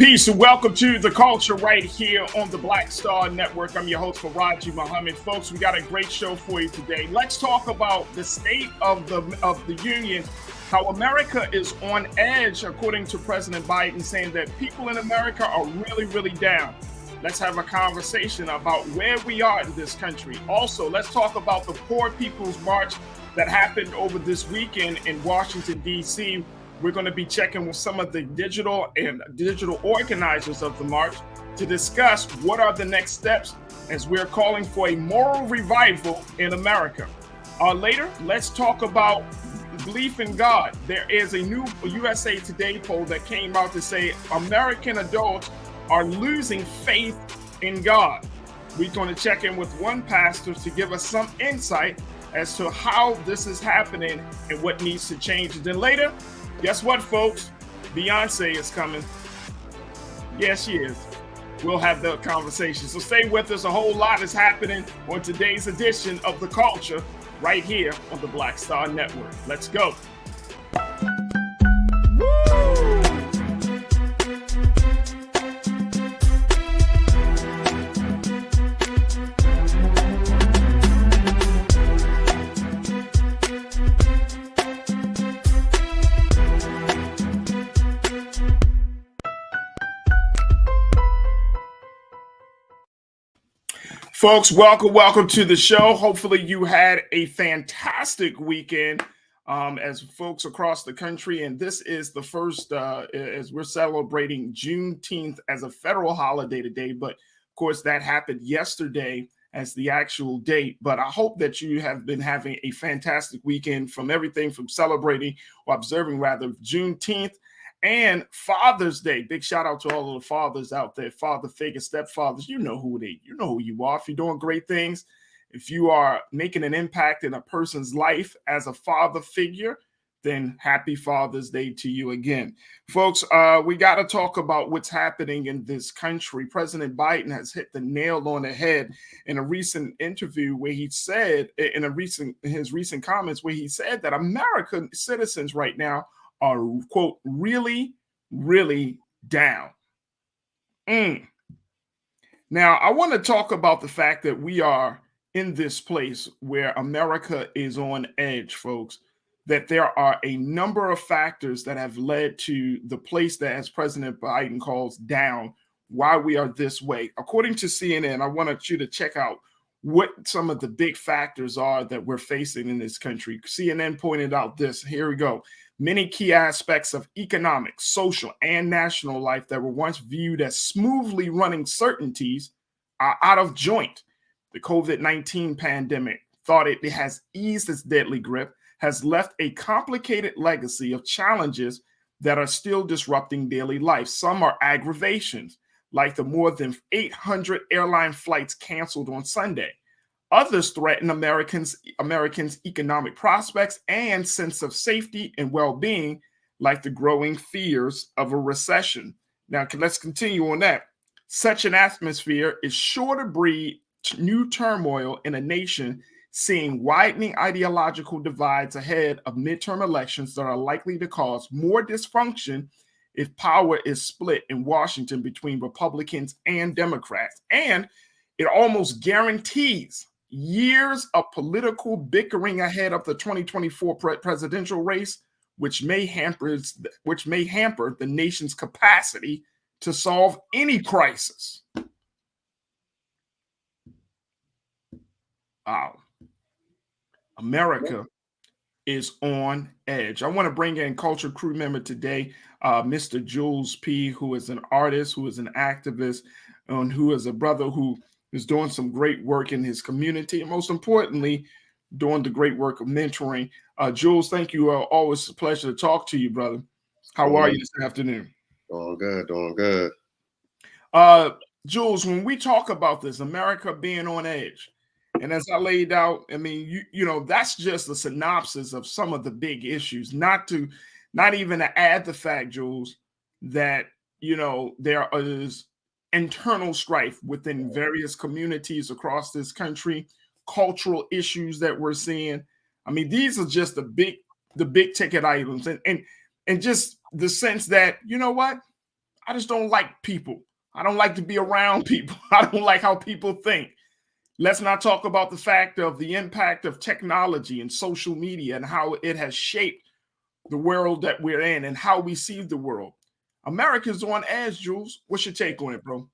Peace and welcome to The Culture right here on the Black Star Network. I'm your host, Farajii Muhammad. Folks, we got a great show for you today. Let's talk about the state of the union, how America is on edge, according to President Biden, saying that people in America are really, really down. Let's have a conversation about where we are in this country. Also, let's talk about the Poor People's March that happened over this weekend in Washington, D.C. We're going to be checking with some of the digital organizers of the march to discuss what are the next steps as we're calling for a moral revival in America. Later, let's talk about belief in God. There is a new USA Today poll that came out to say American adults are losing faith in God. We're going to check in with one pastor to give us some insight as to how this is happening and what needs to change. And then later, guess what, folks? Beyonce is coming. Yes, she is. We'll have the conversation. So stay with us. A whole lot is happening on today's edition of The Culture right here on the Black Star Network. Let's go. Folks, welcome to the show. Hopefully you had a fantastic weekend as folks across the country. And this is the first, as we're celebrating Juneteenth as a federal holiday today. But of course, that happened yesterday as the actual date. But I hope that you have been having a fantastic weekend from everything from celebrating or observing rather Juneteenth and Father's Day. Big shout out to all of the fathers out there, father figures, stepfathers. You know who you are. If you're doing great things, if you are making an impact in a person's life as a father figure, then happy Father's Day to you again. Folks, we got to talk about what's happening in this country. President Biden has hit the nail on the head in a recent interview where he said, his recent comments, where he said that American citizens right now are, quote, really, really down. Now, I want to talk about the fact that we are in this place where America is on edge, folks, that there are a number of factors that have led to the place that, as President Biden calls, down, why we are this way. According to CNN, I wanted you to check out what some of the big factors are that we're facing in this country. CNN pointed out this. Here we go. Many key aspects of economic, social, and national life that were once viewed as smoothly running certainties are out of joint. The COVID-19 pandemic, thought it has eased its deadly grip, has left a complicated legacy of challenges that are still disrupting daily life. Some are aggravations, like the more than 800 airline flights canceled on Sunday. Others threaten Americans' economic prospects and sense of safety and well-being, like the growing fears of a recession. Now, let's continue on that. Such an atmosphere is sure to breed new turmoil in a nation seeing widening ideological divides ahead of midterm elections that are likely to cause more dysfunction if power is split in Washington between Republicans and Democrats. And it almost guarantees years of political bickering ahead of the 2024 presidential race, which may hamper the nation's capacity to solve any crisis. Wow. America is on edge. I want to bring in culture crew member today, Mr. Jules P., who is an artist, who is an activist, and who is a brother who is doing some great work in his community, and most importantly, doing the great work of mentoring. Jules, thank you. Always a pleasure to talk to you, brother. How are you this afternoon? Doing good. Jules, when we talk about this, America being on edge, and as I laid out, I mean, you know, that's just a synopsis of some of the big issues, not even to add the fact, Jules, that, you know, there is internal strife within various communities across this country, cultural issues that we're seeing. I mean, these are just the big ticket items, and just the sense that, you know what, I just don't like people. I don't like to be around people. I don't like how people think. Let's not talk about the fact of the impact of technology and social media and how it has shaped the world that we're in and how we see the world. America's on edge, Jules. What's your take on it, bro?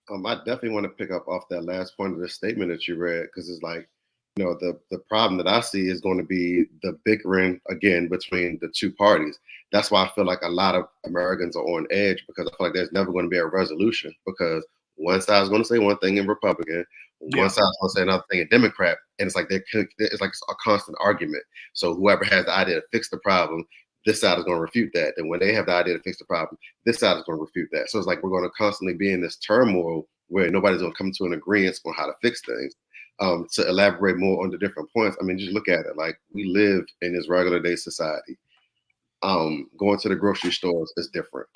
I definitely want to pick up off that last point of the statement that you read, because it's like, the problem that I see is going to be the bickering again between the two parties. That's why I feel like a lot of Americans are on edge, because I feel like there's never going to be a resolution, because one side is going to say one thing in Republican, one side is going to say another thing in Democrat, and it's like it's like a constant argument. So whoever has the idea to fix the problem, this side is going to refute that. And when they have the idea to fix the problem, this side is going to refute that. So it's like we're going to constantly be in this turmoil where nobody's going to come to an agreement on how to fix things. To elaborate more on the different points, I mean, just look at it. Like, we live in this regular day society. Going to the grocery stores is different.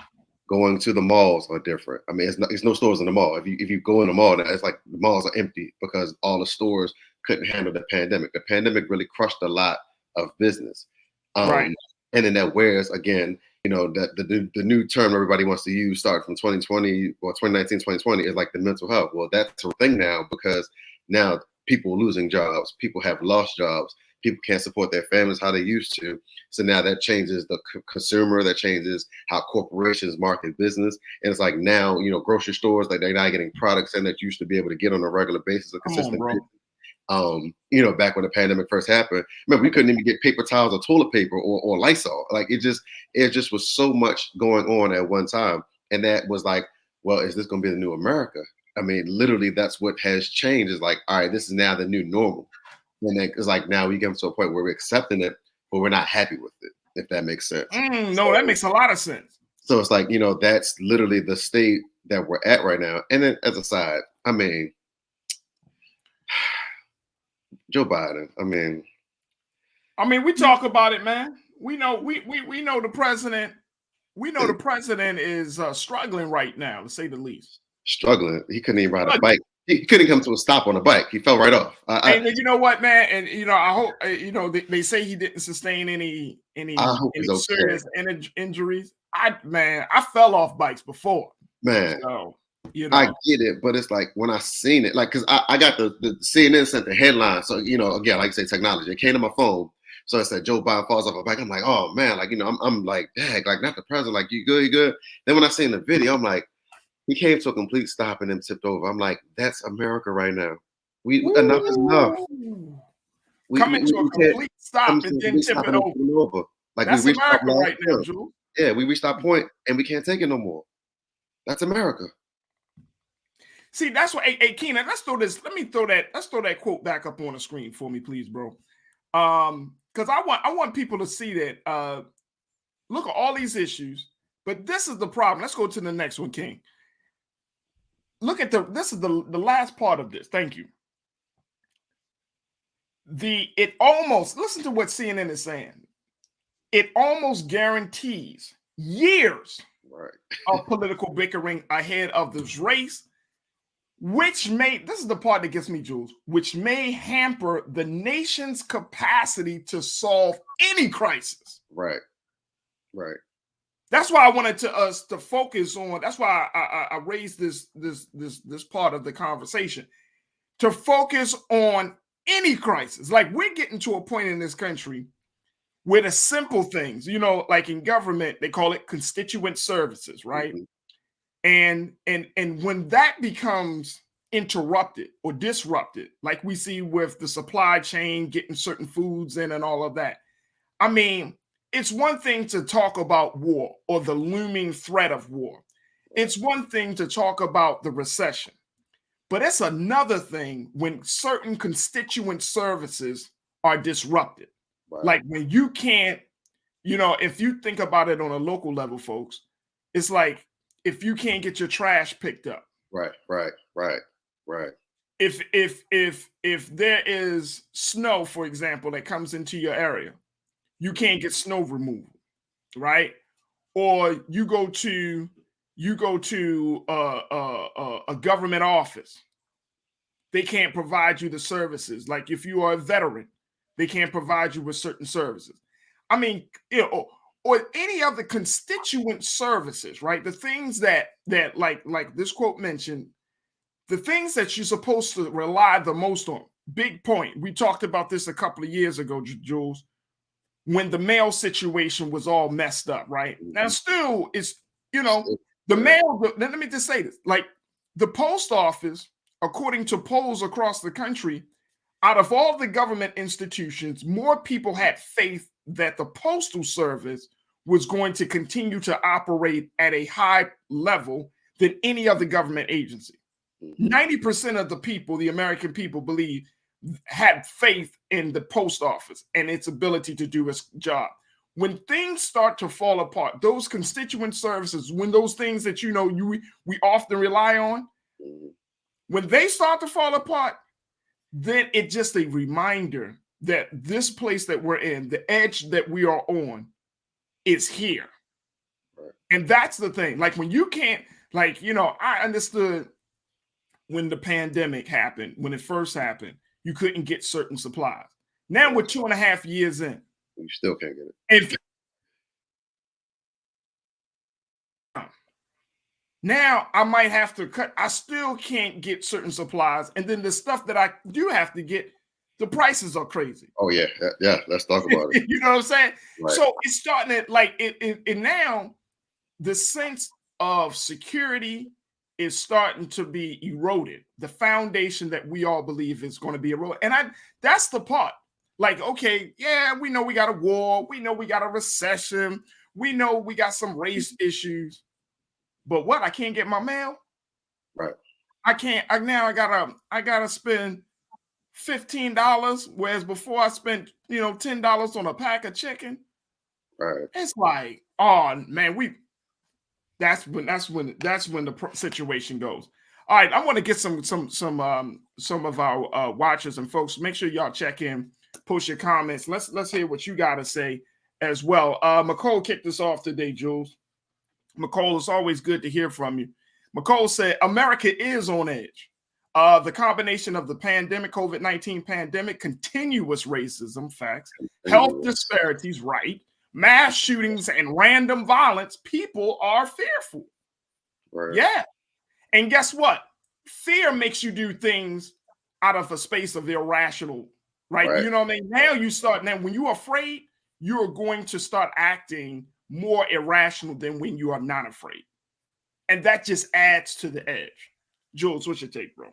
Going to the malls are different. I mean, it's no stores in the mall. If you go in the mall, it's like the malls are empty because all the stores couldn't handle the pandemic. The pandemic really crushed a lot of business. Right. And then that wears, again, that the new term everybody wants to use, start from 2020 or 2019, 2020, is like the mental health. Well, that's a thing now, because now people are losing jobs, people have lost jobs, people can't support their families how they used to. So now that changes the consumer, that changes how corporations market business. And it's like now, grocery stores, like, they're not getting products in that you used to be able to get on a regular basis, a consistent basis. Back when the pandemic first happened, remember, we couldn't even get paper towels or toilet paper or Lysol. Like, it just was so much going on at one time. And that was like, well, is this going to be the new America? I mean, literally, that's what has changed. Is like, all right, this is now the new normal. And then it's like, now we get to a point where we're accepting it, but we're not happy with it, if that makes sense. No, that makes a lot of sense. So it's like, that's literally the state that we're at right now. And then, as a side, I mean, Joe Biden, we talk about it, man. We know the president. We know the president is struggling right now, to say the least. Struggling. He couldn't even ride a bike. He couldn't come to a stop on a bike. He fell right off. And you know what, man? And I hope they say he didn't sustain any serious injuries. I fell off bikes before. Man, so, I get it, but it's like, when I seen it, like, because I got the CNN sent the headline. So, again, like you say, technology. It came to my phone. So it said Joe Biden falls off a bike. I'm like, oh man, like, I'm like, dang, like, not the president. Like, you good? Then when I seen the video, I'm like, he came to a complete stop and then tipped over. I'm like, that's America right now. Enough is enough. Coming to a complete stop and then tip it over. Like, that's we reached America our right now, Jules. Yeah, we reached our point and we can't take it no more. That's America. See, that's what. Hey, Keenan, let's throw that quote back up on the screen for me, please, bro. Because I want people to see that. Look at all these issues, but this is the problem. Let's go to the next one, King. Look at this is the last part of this. Thank you. Listen to what CNN is saying. It almost guarantees years of political bickering ahead of this race, this is the part that gets me, Jules, which may hamper the nation's capacity to solve any crisis. Right. That's why I wanted us to focus on. That's why I raised this part of the conversation, to focus on any crisis. Like, we're getting to a point in this country where the simple things, like in government, they call it constituent services, right? Mm-hmm. And when that becomes interrupted or disrupted, like we see with the supply chain, getting certain foods in and all of that. I mean, it's one thing to talk about war or the looming threat of war. It's one thing to talk about the recession, but it's another thing when certain constituent services are disrupted. Right. Like, when you can't, if you think about it on a local level, folks, it's like, if you can't get your trash picked up. Right. If there is snow, for example, that comes into your area, you can't get snow removal, right? Or you go to a government office, they can't provide you the services. Like, if you are a veteran, they can't provide you with certain services. I mean, or any of the constituent services, right? The things that like this quote mentioned, the things that you're supposed to rely the most on. Big point. We talked about this a couple of years ago, Jules, when the mail situation was all messed up, right? Now, still, it's, the mail, let me just say this, like the post office, according to polls across the country, out of all the government institutions, more people had faith that the postal service was going to continue to operate at a high level than any other government agency. 90% of the people, the American people, had faith in the post office and its ability to do its job. When things start to fall apart, those constituent services, when those things that we often rely on, when they start to fall apart, then it's just a reminder that this place that we're in, the edge that we are on, is here. Right. And that's the thing. Like when you can't, I understood when the pandemic happened, when it first happened, you couldn't get certain supplies. Now we're 2.5 years in. You still can't get it. Now I might have to cut. I still can't get certain supplies. And then the stuff that I do have to get, the prices are crazy. Oh, yeah. Yeah. Let's talk about it. You know what I'm saying? Right. So it's starting to and now the sense of security is starting to be eroded. The foundation that we all believe is going to be eroded. And that's the part. Like, okay, yeah, we know we got a war. We know we got a recession. We know we got some race issues. But what? I can't get my mail? Right. I can't. I gotta spend $15, whereas before I spent, $10 on a pack of chicken. Right. It's like, oh man, that's when the situation goes. All right, I want to get some of our watchers and folks. Make sure y'all check in, post your comments. Let's hear what you got to say as well. McCole kicked us off today, Jules. McCole, it's always good to hear from you. McCole said, America is on edge. The combination of the pandemic, COVID-19 pandemic, continuous racism, facts, health disparities, right, mass shootings and random violence, people are fearful. Right. Yeah. And guess what? Fear makes you do things out of a space of irrational, right? You know what I mean? Now when you're afraid, you're going to start acting more irrational than when you are not afraid. And that just adds to the edge. Jules, what's your take, bro?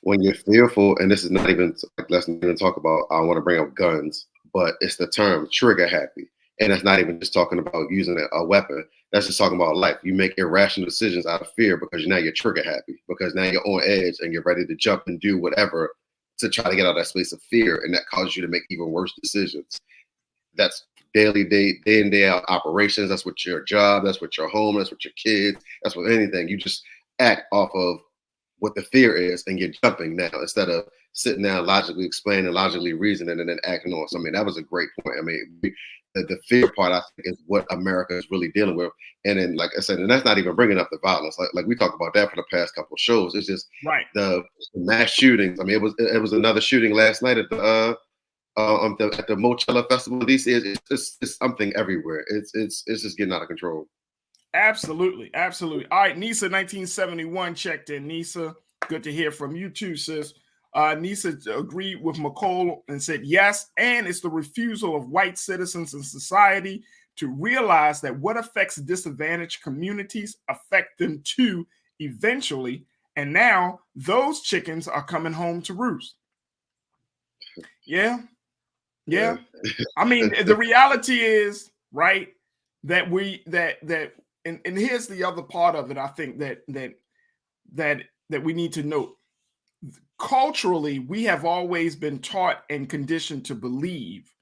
When you're fearful, and this is not even, let's not even talk about, I want to bring up guns, but it's the term trigger happy. And that's not even just talking about using a weapon. That's just talking about life. You make irrational decisions out of fear because now you're trigger happy, because now you're on edge and you're ready to jump and do whatever to try to get out of that space of fear. And that causes you to make even worse decisions. That's daily, day in, day out operations. That's what your job, that's what your home, that's what your kids, that's what anything. You just act off of what the fear is and you're jumping now instead of sitting down, logically explaining, logically reasoning, and then acting on. So, I mean, that was a great point. I mean, the fear part, I think, is what America is really dealing with. And then, like I said, and that's not even bringing up the violence. Like we talked about that for the past couple of shows. It's just the mass shootings. I mean, it was another shooting last night at the Mochella Festival in DC. It's something everywhere. It's just getting out of control. Absolutely. All right, Nisa 1971 checked in. Nisa, good to hear from you too, sis. Nisa agreed with McCole and said yes, and it's the refusal of white citizens in society to realize that what affects disadvantaged communities affect them too eventually, and now those chickens are coming home to roost. Yeah. I mean, the reality is, right, that and here's the other part of it. I think that we need to note. Culturally, we have always been taught and conditioned to believe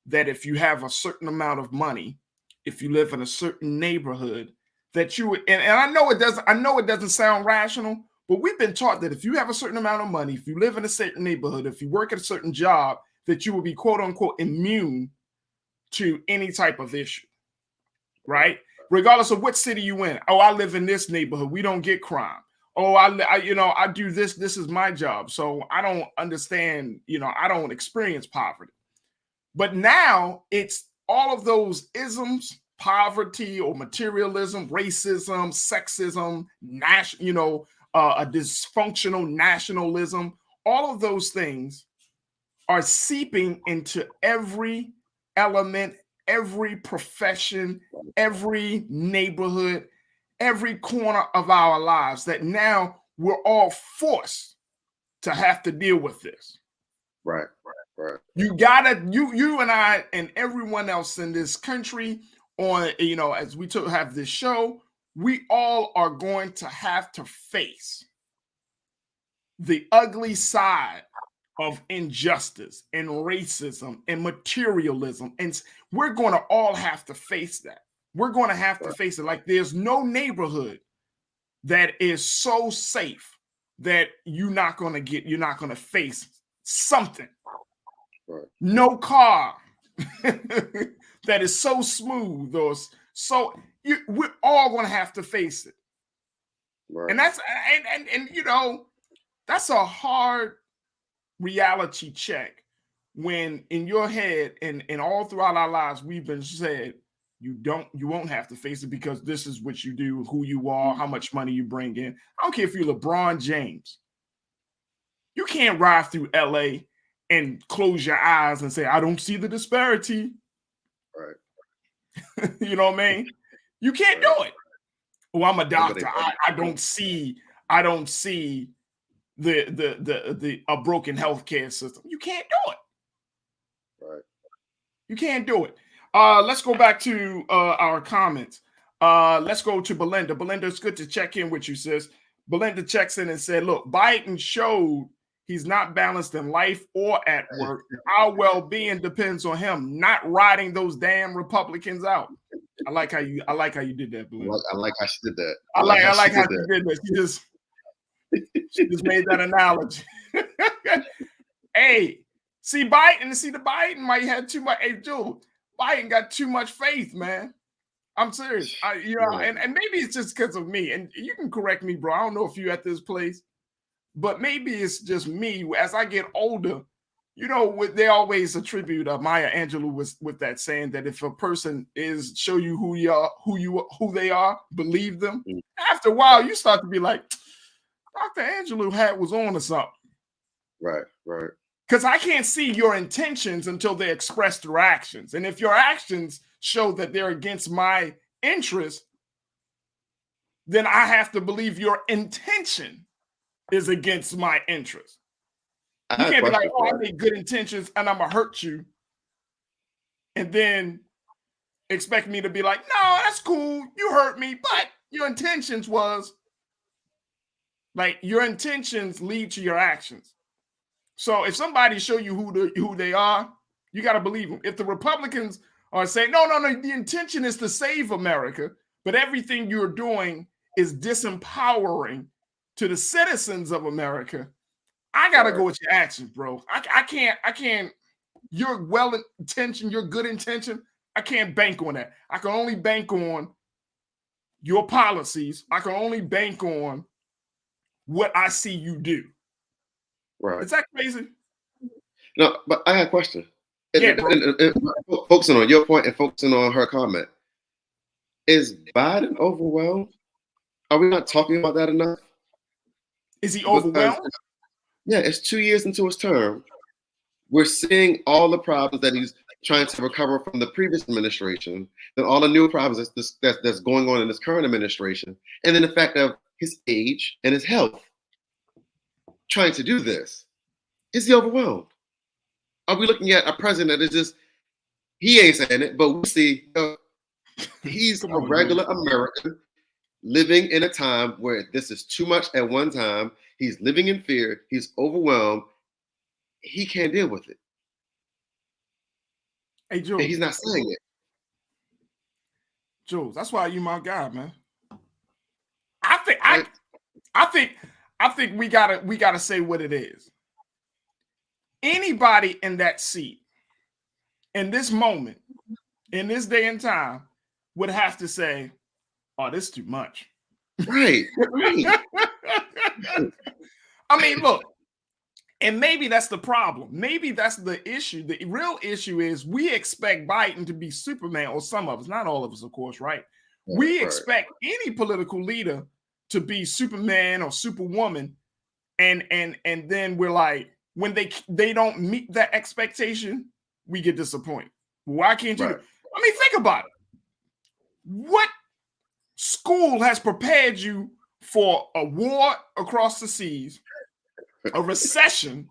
that if you have a certain amount of money, if you live in a certain neighborhood, that you would, and I know it doesn't sound rational, but we've been taught that if you have a certain amount of money, if you live in a certain neighborhood, if you work at a certain job, that you will be quote unquote immune to any type of issue, right? Regardless of what city you in. Oh, I live in this neighborhood. We don't get crime. Oh, I do this. This is my job. So I don't understand, I don't experience poverty. But now it's all of those isms poverty or materialism, racism, sexism, a dysfunctional nationalism, all of those things are seeping into every element, every profession, every neighborhood, every corner of our lives, that now we're all forced to have to deal with this. Right. You gotta, you and I and everyone else in this country on, as we have this show, we all are going to have to face the ugly side of injustice and racism and materialism. And we're going to all have to face that. We're going to have to face it. Like, there's no neighborhood that is so safe that you're not going to face something. Right. No car that is so smooth or so we're all going to have to face it. Right. And that's a hard reality check when in your head and all throughout our lives we've been said you won't have to face it because this is what you do, who you are, how much money you bring in. I don't care if you're LeBron James. You can't ride through LA and close your eyes and say, I don't see the disparity. Right. You know what I mean? You can't do it. Oh, I'm a doctor. I don't see a broken healthcare system. You can't do it. Right. You can't do it. Let's go back to our comments. Let's go to Belinda. Belinda, it's good to check in with you, sis. Belinda checks in and said, look, Biden showed he's not balanced in life or at work. Our well-being depends on him not riding those damn Republicans out. I like how you did that, Belinda. I like how she did that. I like how she did that. She just made that analogy. Hey, see the Biden might have too much. Hey, Joe, Biden got too much faith, man. I'm serious. And maybe it's just because of me. And you can correct me, bro. I don't know if you're at this place, but maybe it's just me. As I get older, they always attribute Maya Angelou with that saying that if a person is show you who they are, believe them. Mm-hmm. After a while, you start to be like, Dr. Angelou was on to something. Right. Because I can't see your intentions until they express through actions. And if your actions show that they're against my interest, then I have to believe your intention is against my interest. You can't be like, oh, I made good intentions and I'm going to hurt you. And then expect me to be like, no, that's cool. You hurt me. But your intentions was like, your intentions lead to your actions. So if somebody show you who they are, you got to believe them. If the Republicans are saying, no, the intention is to save America, but everything you're doing is disempowering to the citizens of America, I got to go with your actions, bro. I can't, your well-intentioned, your good intention, I can't bank on that. I can only bank on your policies. I can only bank on what I see you do. Right. Is that crazy? No, but I have a question. Yeah, and focusing on your point and focusing on her comment. Is Biden overwhelmed? Are we not talking about that enough? Is he overwhelmed? Yeah, it's 2 years into his term. We're seeing all the problems that he's trying to recover from the previous administration, then all the new problems that's going on in this current administration, and then the fact of his age and his health. Trying to do this. Is he overwhelmed? Are we looking at a president that is just, he ain't saying it, but we see he's a regular American living in a time where this is too much at one time. He's living in fear. He's overwhelmed. He can't deal with it. Hey, Jules. And he's not saying it. Jules, that's why you my guy, man. I think we gotta say what it is. Anybody in that seat, in this moment, in this day and time, would have to say, "Oh, this is too much." Right. I mean, look, And maybe that's the problem. Maybe that's the issue. The real issue is we expect Biden to be Superman, or some of us, not all of us, of course, right? We expect any political leader to be Superman or Superwoman, and then we're like, when they don't meet that expectation, we get disappointed. Why can't you? I mean, think about it. What school has prepared you for a war across the seas, a recession,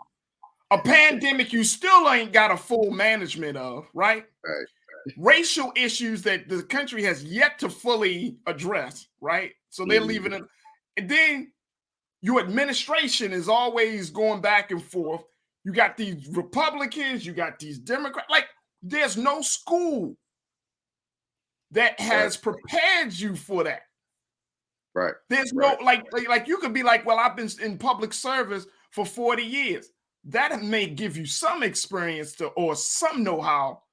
a pandemic you still ain't got a full management of, right? Racial issues that the country has yet to fully address, right? So they're leaving it. And then your administration is always going back and forth. You got these Republicans, you got these Democrats. Like, there's no school that has prepared you for that. Right. There's no, like you could be like, well, I've been in public service for 40 years. That may give you some experience or some know-how.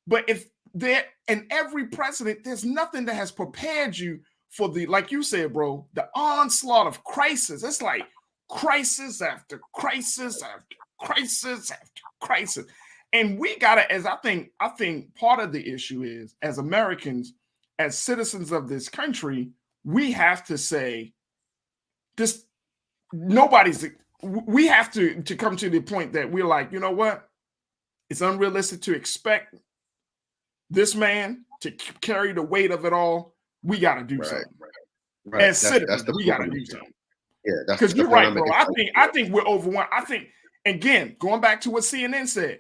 But if there, in every president, there's nothing that has prepared you for the, like you said, bro, the onslaught of crisis. It's like crisis after crisis after crisis after crisis. And we gotta, as I think part of the issue is, as Americans, as citizens of this country, we have to say this, we have to come to the point that we're like, you know what? It's unrealistic to expect this man to carry the weight of it all. We got to do something. As citizens, we got to do something. Yeah, because you're right, bro. I think we're overwhelmed. I think, again, going back to what CNN said,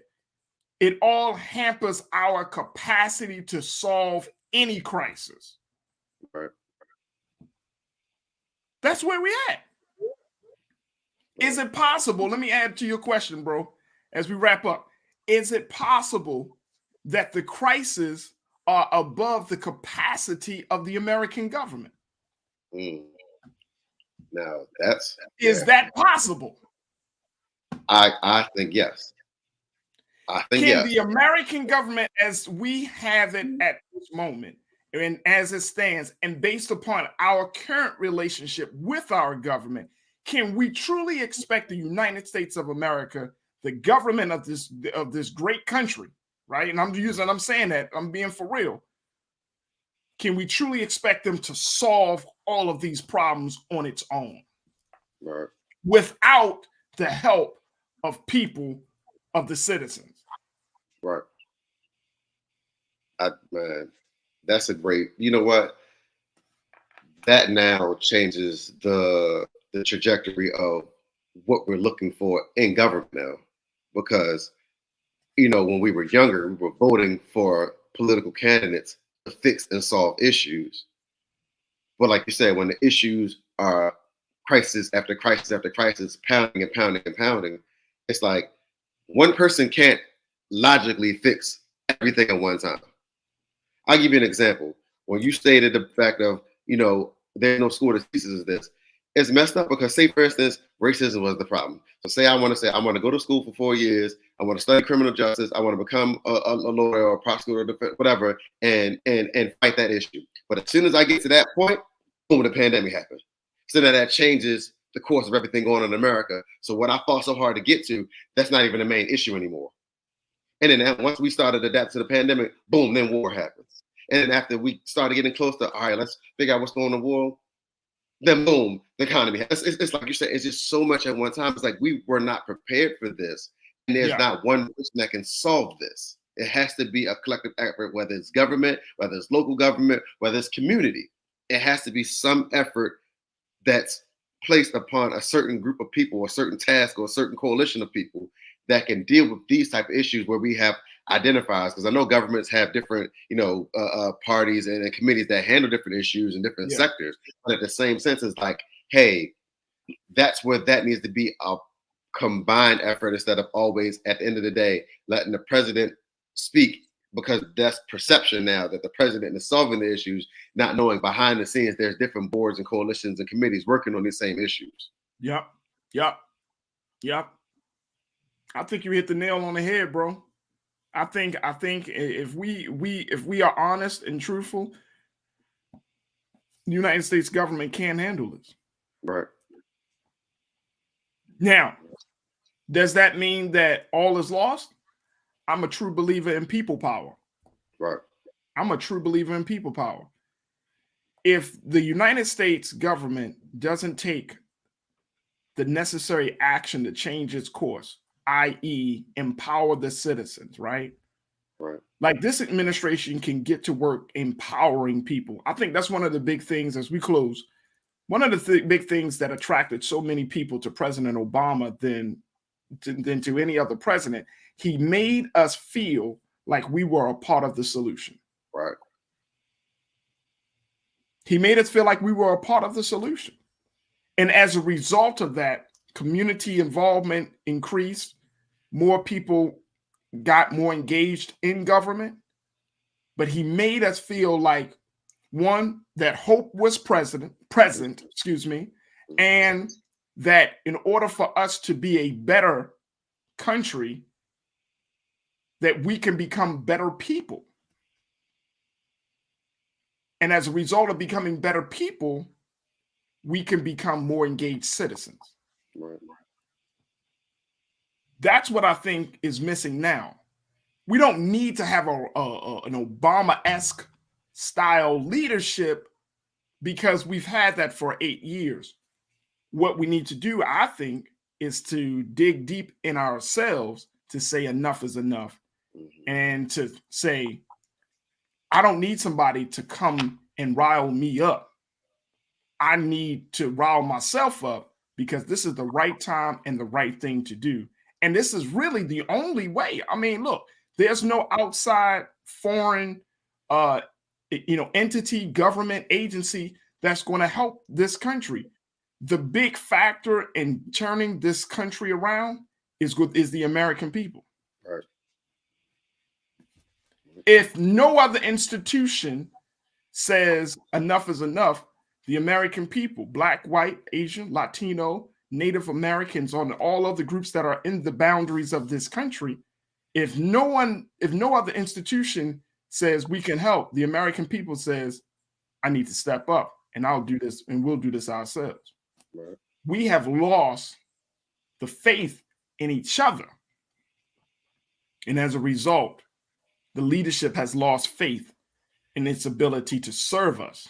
it all hampers our capacity to solve any crisis. Right. That's where we're at. Is it possible? Let me add to your question, bro, as we wrap up. Is it possible that the crises are above the capacity of the American government? Now is that possible? I think yes. Can the American government, as we have it at this moment, and as it stands, and based upon our current relationship with our government, can we truly expect the United States of America, the government of this great country, right? And I'm saying that, I'm being for real. Can we truly expect them to solve all of these problems on its own? Right. Without the help of people, of the citizens? Right. Man, that's a great, you know what? That now changes the trajectory of what we're looking for in government now. Because, when we were younger, we were voting for political candidates to fix and solve issues. But like you said, when the issues are crisis after crisis after crisis, pounding and pounding and pounding, it's like one person can't logically fix everything at one time. I'll give you an example. When you stated the fact of, there's no school that teaches this, it's messed up because, say, for instance, racism was the problem. So say I want to go to school for 4 years. I want to study criminal justice. I want to become a lawyer or a prosecutor, or whatever, and fight that issue. But as soon as I get to that point, boom, the pandemic happened. So that changes the course of everything going on in America. So what I fought so hard to get to, that's not even the main issue anymore. And then once we started to adapt to the pandemic, boom, then war happens. And then after we started getting close to, all right, let's figure out what's going on in the world, then boom, the economy. It's like you said, it's just so much at one time. It's like we were not prepared for this. And there's not one person that can solve this. It has to be a collective effort, whether it's government, whether it's local government, whether it's community. It has to be some effort that's placed upon a certain group of people, a certain task, or a certain coalition of people that can deal with these type of issues where we have identifiers. Because I know governments have different, parties and committees that handle different issues in different sectors. But at the same sense, it's like, hey, that's where that needs to be a combined effort instead of always, at the end of the day, letting the president speak, because that's perception now that the president is solving the issues, not knowing behind the scenes there's different boards and coalitions and committees working on these same issues. Yep. I think you hit the nail on the head, bro. I think if we are honest and truthful, the United States government can't handle this. Right. Now, Does that mean that all is lost? I'm a true believer in people power. Right. I'm a true believer in people power. If the United States government doesn't take the necessary action to change its course, i.e., empower the citizens, right? Right. Like this administration can get to work empowering people. I think that's one of the big things as we close. One of the big things that attracted so many people to President Obama than to any other president, he made us feel like we were a part of the solution. Right. He made us feel like we were a part of the solution. And as a result of that, community involvement increased. More people got more engaged in government. But he made us feel like, one, that hope was present, and that in order for us to be a better country, that we can become better people. And as a result of becoming better people, we can become more engaged citizens. Right. That's what I think is missing now. We don't need to have an Obama-esque style leadership because we've had that for 8 years. What we need to do, I think, is to dig deep in ourselves to say enough is enough, and to say, I don't need somebody to come and rile me up. I need to rile myself up because this is the right time and the right thing to do. And this is really the only way. I mean, look, there's no outside foreign entity, government agency that's going to help this country. The big factor in turning this country around is the American people. Right. If no other institution says enough is enough, the American people, Black, white, Asian, Latino, Native Americans, on all other groups that are in the boundaries of this country, if no other institution says we can help, the American people says, I need to step up and I'll do this and we'll do this ourselves. Right. We have lost the faith in each other. And as a result, the leadership has lost faith in its ability to serve us.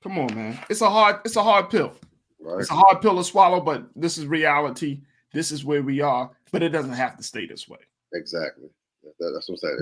Come on, man. It's a hard pill. Right. It's a hard pill to swallow, but this is reality. This is where we are, but it doesn't have to stay this way. Exactly. That's what I'm saying.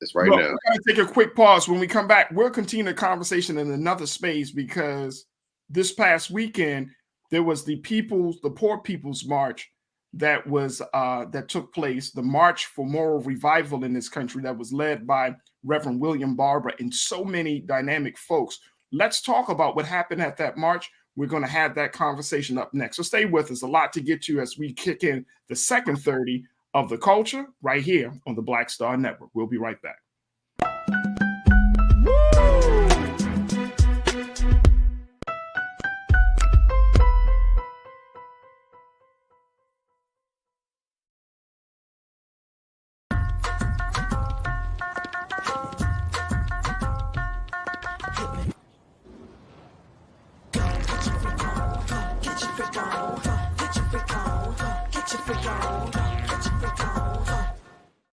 It's right Look, now. We're going to take a quick pause. When we come back, we'll continue the conversation in another space, because this past weekend, there was the Poor People's March that took place, the March for Moral Revival in this country, that was led by Reverend William Barber and so many dynamic folks. Let's talk about what happened at that march. We're going to have that conversation up next. So stay with us. A lot to get to as we kick in the second 30 of The Culture right here on the Black Star Network. We'll be right back.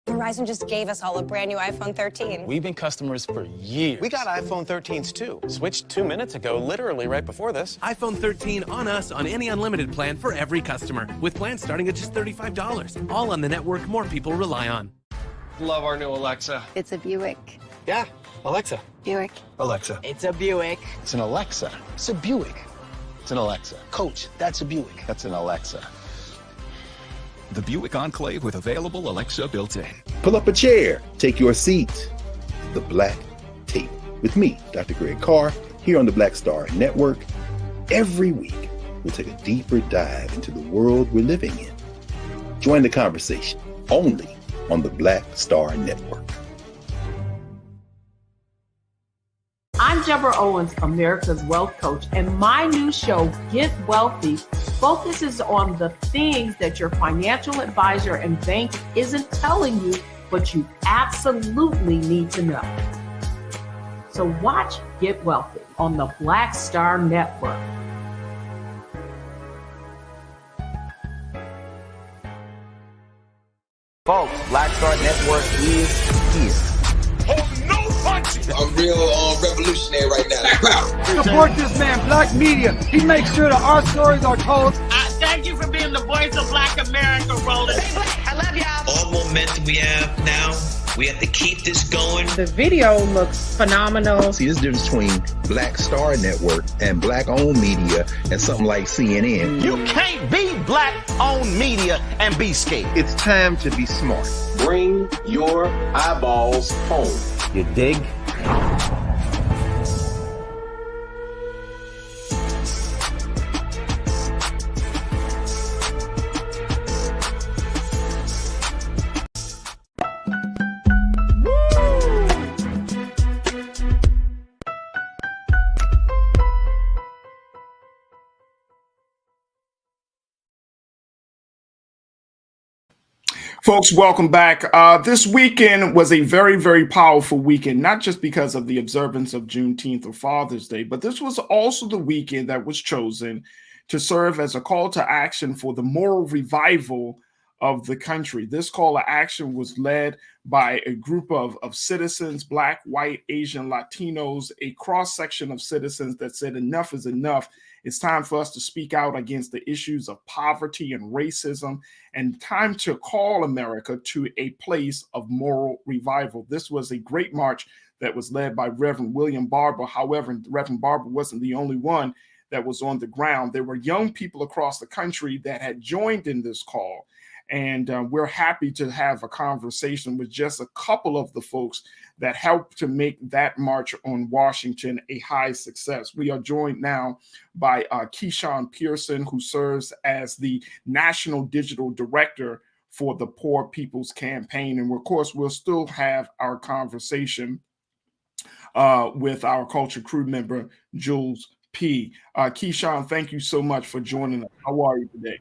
Verizon just gave us all a brand new iPhone 13. We've been customers for years. We got iPhone 13s too. Switched 2 minutes ago, literally right before this. iPhone 13 on us on any unlimited plan for every customer, with plans starting at just $35. All on the network more people rely on. Love our new Alexa. It's a Buick. Yeah, Alexa. Buick. Alexa. It's a Buick. It's an Alexa. It's a Buick. It's an Alexa. Coach, that's a Buick. That's an Alexa. The Buick Enclave with available Alexa built-in. Pull up a chair, take your seat. The Black Tape with me, Dr. Greg Carr, here on the Black Star Network. Every week, we'll take a deeper dive into the world we're living in. Join the conversation only on the Black Star Network. I'm Deborah Owens, America's Wealth Coach, and my new show, Get Wealthy, focuses on the things that your financial advisor and bank isn't telling you, but you absolutely need to know. So watch Get Wealthy on the Black Star Network. Folks, Black Star Network is here. I'm real revolutionary right now. Support this man, Black Media. He makes sure that our stories are told. Thank you for being the voice of Black America, Roland. I love y'all. All momentum we have now, we have to keep this going. The video looks phenomenal. See, this difference between Black Star Network and Black-owned media and something like CNN. You can't be Black-owned media and be scared. It's time to be smart. Bring your eyeballs home. You dig? Folks, welcome back. This weekend was a very, very powerful weekend, not just because of the observance of Juneteenth or Father's Day, but this was also the weekend that was chosen to serve as a call to action for the moral revival of the country. This call to action was led by a group of citizens, Black, white, Asian, Latinos, a cross-section of citizens that said enough is enough. It's time for us to speak out against the issues of poverty and racism, and time to call America to a place of moral revival. This was a great march that was led by Reverend William Barber. However, Reverend Barber wasn't the only one that was on the ground. There were young people across the country that had joined in this call. And we're happy to have a conversation with just a couple of the folks that helped to make that march on Washington a high success. We are joined now by Keyshawn Pearson, who serves as the National Digital Director for the Poor People's Campaign. And of course, we'll still have our conversation with our Culture Crew member, Jules P. Keyshawn, thank you so much for joining us. How are you today?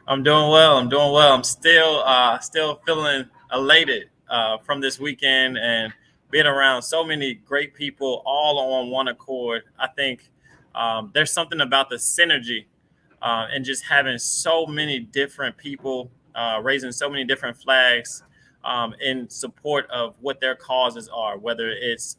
I'm doing well. I'm still feeling elated from this weekend and being around so many great people all on one accord. I think there's something about the synergy and just having so many different people raising so many different flags in support of what their causes are, whether it's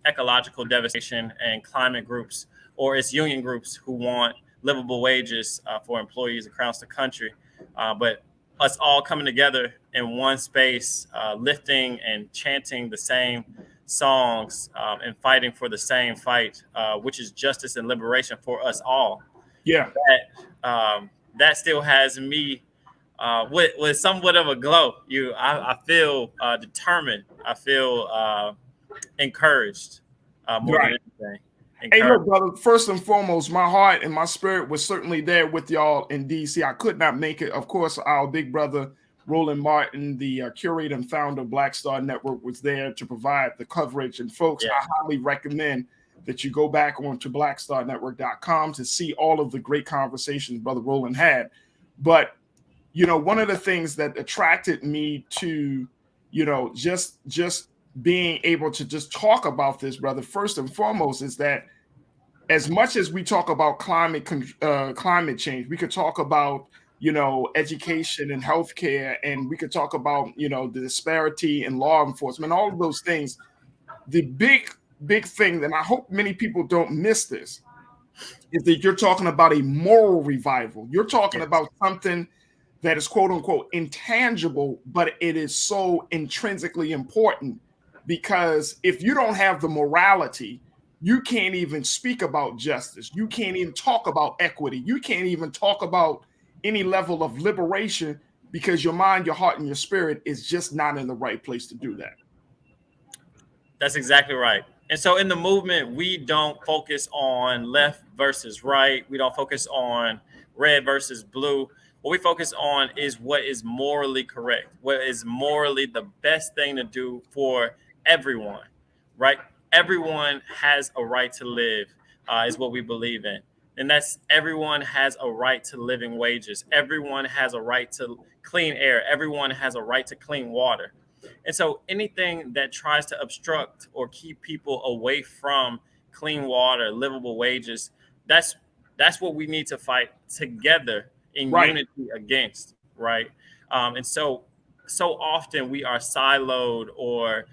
ecological devastation and climate groups, or it's union groups who want livable wages for employees across the country. But us all coming together in one space, lifting and chanting the same songs and fighting for the same fight, which is justice and liberation for us all. Yeah. That still has me with somewhat of a glow. I feel determined. I feel encouraged more than anything. Hey, look, brother, first and foremost, my heart and my spirit was certainly there with y'all in D.C. I could not make it. Of course, our big brother, Roland Martin, the curator and founder of Black Star Network, was there to provide the coverage. And folks, I highly recommend that you go back onto blackstarnetwork.com to see all of the great conversations Brother Roland had. But, you know, one of the things that attracted me to, you know, just being able to just talk about this, brother, first and foremost, is that as much as we talk about climate change, we could talk about, you know, education and healthcare, and we could talk about, you know, the disparity in law enforcement, all of those things. The big thing, and I hope many people don't miss this, is that you're talking about a moral revival. You're talking about something that is quote unquote intangible, but it is so intrinsically important, because if you don't have the morality, you can't even speak about justice. You can't even talk about equity. You can't even talk about any level of liberation, because your mind, your heart, and your spirit is just not in the right place to do that. That's exactly right. And so in the movement, we don't focus on left versus right. We don't focus on red versus blue. What we focus on is what is morally correct, what is morally the best thing to do for everyone, right? Everyone has a right to live, is what we believe in. And that's everyone has a right to living wages. Everyone has a right to clean air. Everyone has a right to clean water. And so anything that tries to obstruct or keep people away from clean water, livable wages, that's what we need to fight together in unity against, right? And so so often we are siloed or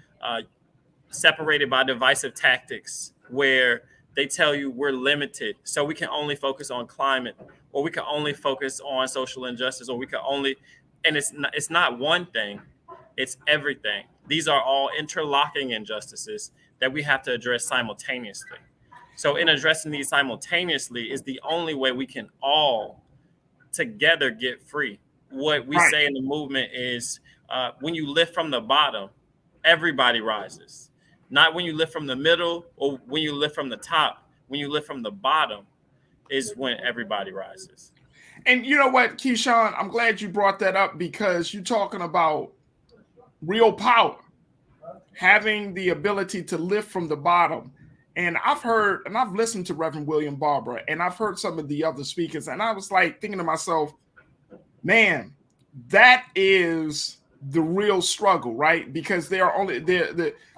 separated by divisive tactics where they tell you we're limited, so we can only focus on climate, or we can only focus on social injustice, or we can only, and it's not one thing, it's everything. These are all interlocking injustices that we have to address simultaneously. So in addressing these simultaneously is the only way we can all together get free. What we say in the movement is when you lift from the bottom, everybody rises. Not when you lift from the middle or when you lift from the top. When you lift from the bottom is when everybody rises. And you know what, Keyshawn, I'm glad you brought that up, because you're talking about real power, having the ability to lift from the bottom. And I've heard, and I've listened to Reverend William Barber, and I've heard some of the other speakers, and I was like thinking to myself, man, that is the real struggle, right? Because there are only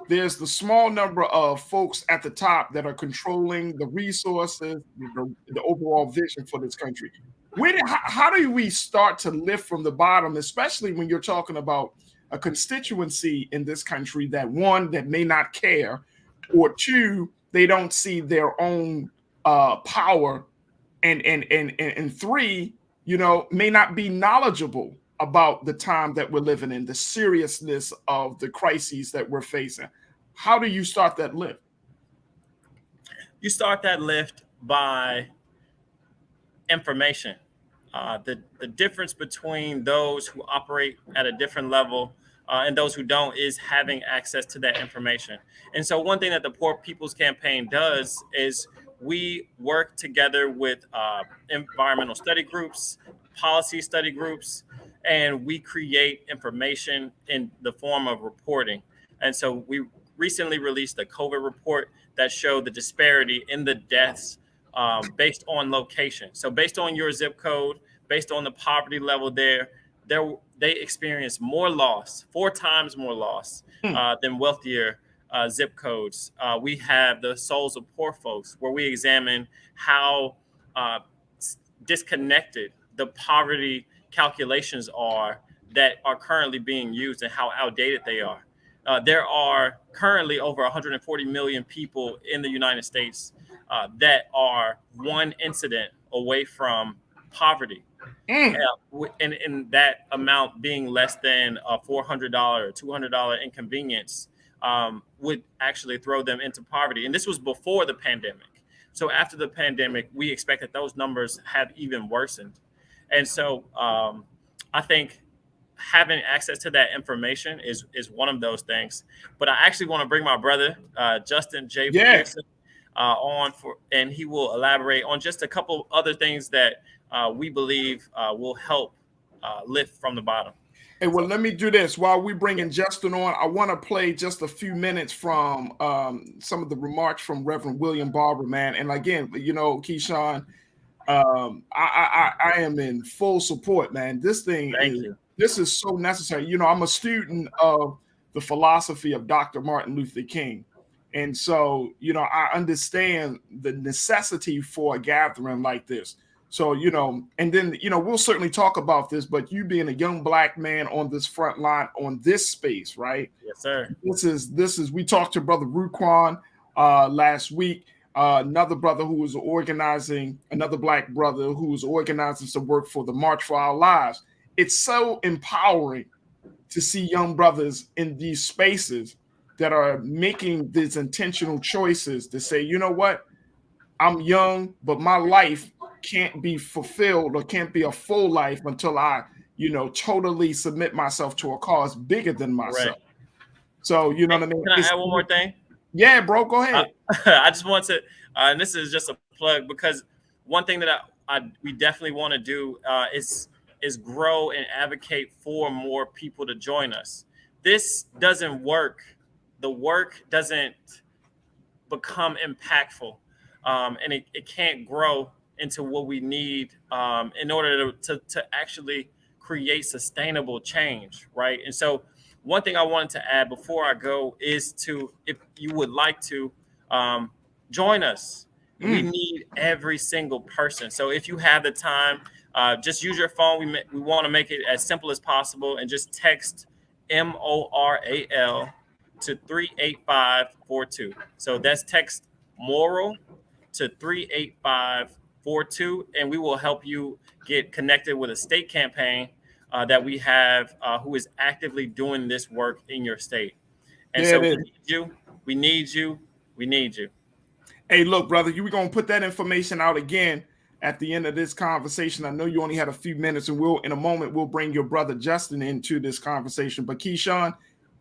there's the small number of folks at the top that are controlling the resources, the overall vision for this country. How do we start to lift from the bottom, especially when you're talking about a constituency in this country that, one, that may not care, or two, they don't see their own power, and three, may not be knowledgeable about the time that we're living in, the seriousness of the crises that we're facing. How do you start that lift? You start that lift by information. The difference between those who operate at a different level and those who don't is having access to that information. And so one thing that the Poor People's Campaign does is we work together with environmental study groups, policy study groups, and we create information in the form of reporting. And so we recently released a COVID report that showed the disparity in the deaths based on location. So based on your zip code, based on the poverty level there, they experience more loss, 4 times more loss than wealthier zip codes. We have the Souls of Poor Folks, where we examine how disconnected the poverty calculations are that are currently being used and how outdated they are. There are currently over 140 million people in the United States that are one incident away from poverty. And that amount being less than a $400 or $200 inconvenience would actually throw them into poverty. And this was before the pandemic. So after the pandemic, we expect that those numbers have even worsened. And so I think having access to that information is one of those things. But I actually want to bring my brother, Justin J. Pearson, on and he will elaborate on just a couple other things that we believe will help lift from the bottom. Hey, well, let me do this. While we bringing Justin on, I want to play just a few minutes from some of the remarks from Reverend William Barber, man. And again, Keyshawn, I am in full support, man. This is so necessary. I'm a student of the philosophy of Dr. Martin Luther King. And so, I understand the necessity for a gathering like this. So, and then, we'll certainly talk about this, but you being a young Black man on this front line, on this space, right? Yes, sir. This is, we talked to Brother Ruquan last week, another brother who was organizing, another Black brother who was organizing some work for the March for Our Lives. It's so empowering to see young brothers in these spaces that are making these intentional choices to say, you know what, I'm young, but my life can't be fulfilled or can't be a full life until I, totally submit myself to a cause bigger than myself. Right. So, you know what I mean? Can I add one more thing? Yeah, bro, go ahead. I just want to, and this is just a plug, because one thing that we definitely want to do is grow and advocate for more people to join us. This doesn't work. The work doesn't become impactful, and it can't grow into what we need in order to actually create sustainable change, right? And so one thing I wanted to add before I go is if you would like to join us, We need every single person. So if you have the time, just use your phone. We want to make it as simple as possible, and just text MORAL to 38542. So that's text moral to 38542, and we will help you get connected with a state campaign that we have who is actively doing this work in your state. And so we need you, we need you, we need you. Hey, look, brother, we're going to put that information out again at the end of this conversation. I know you only had a few minutes, and in a moment, we'll bring your brother Justin into this conversation. But Keyshawn,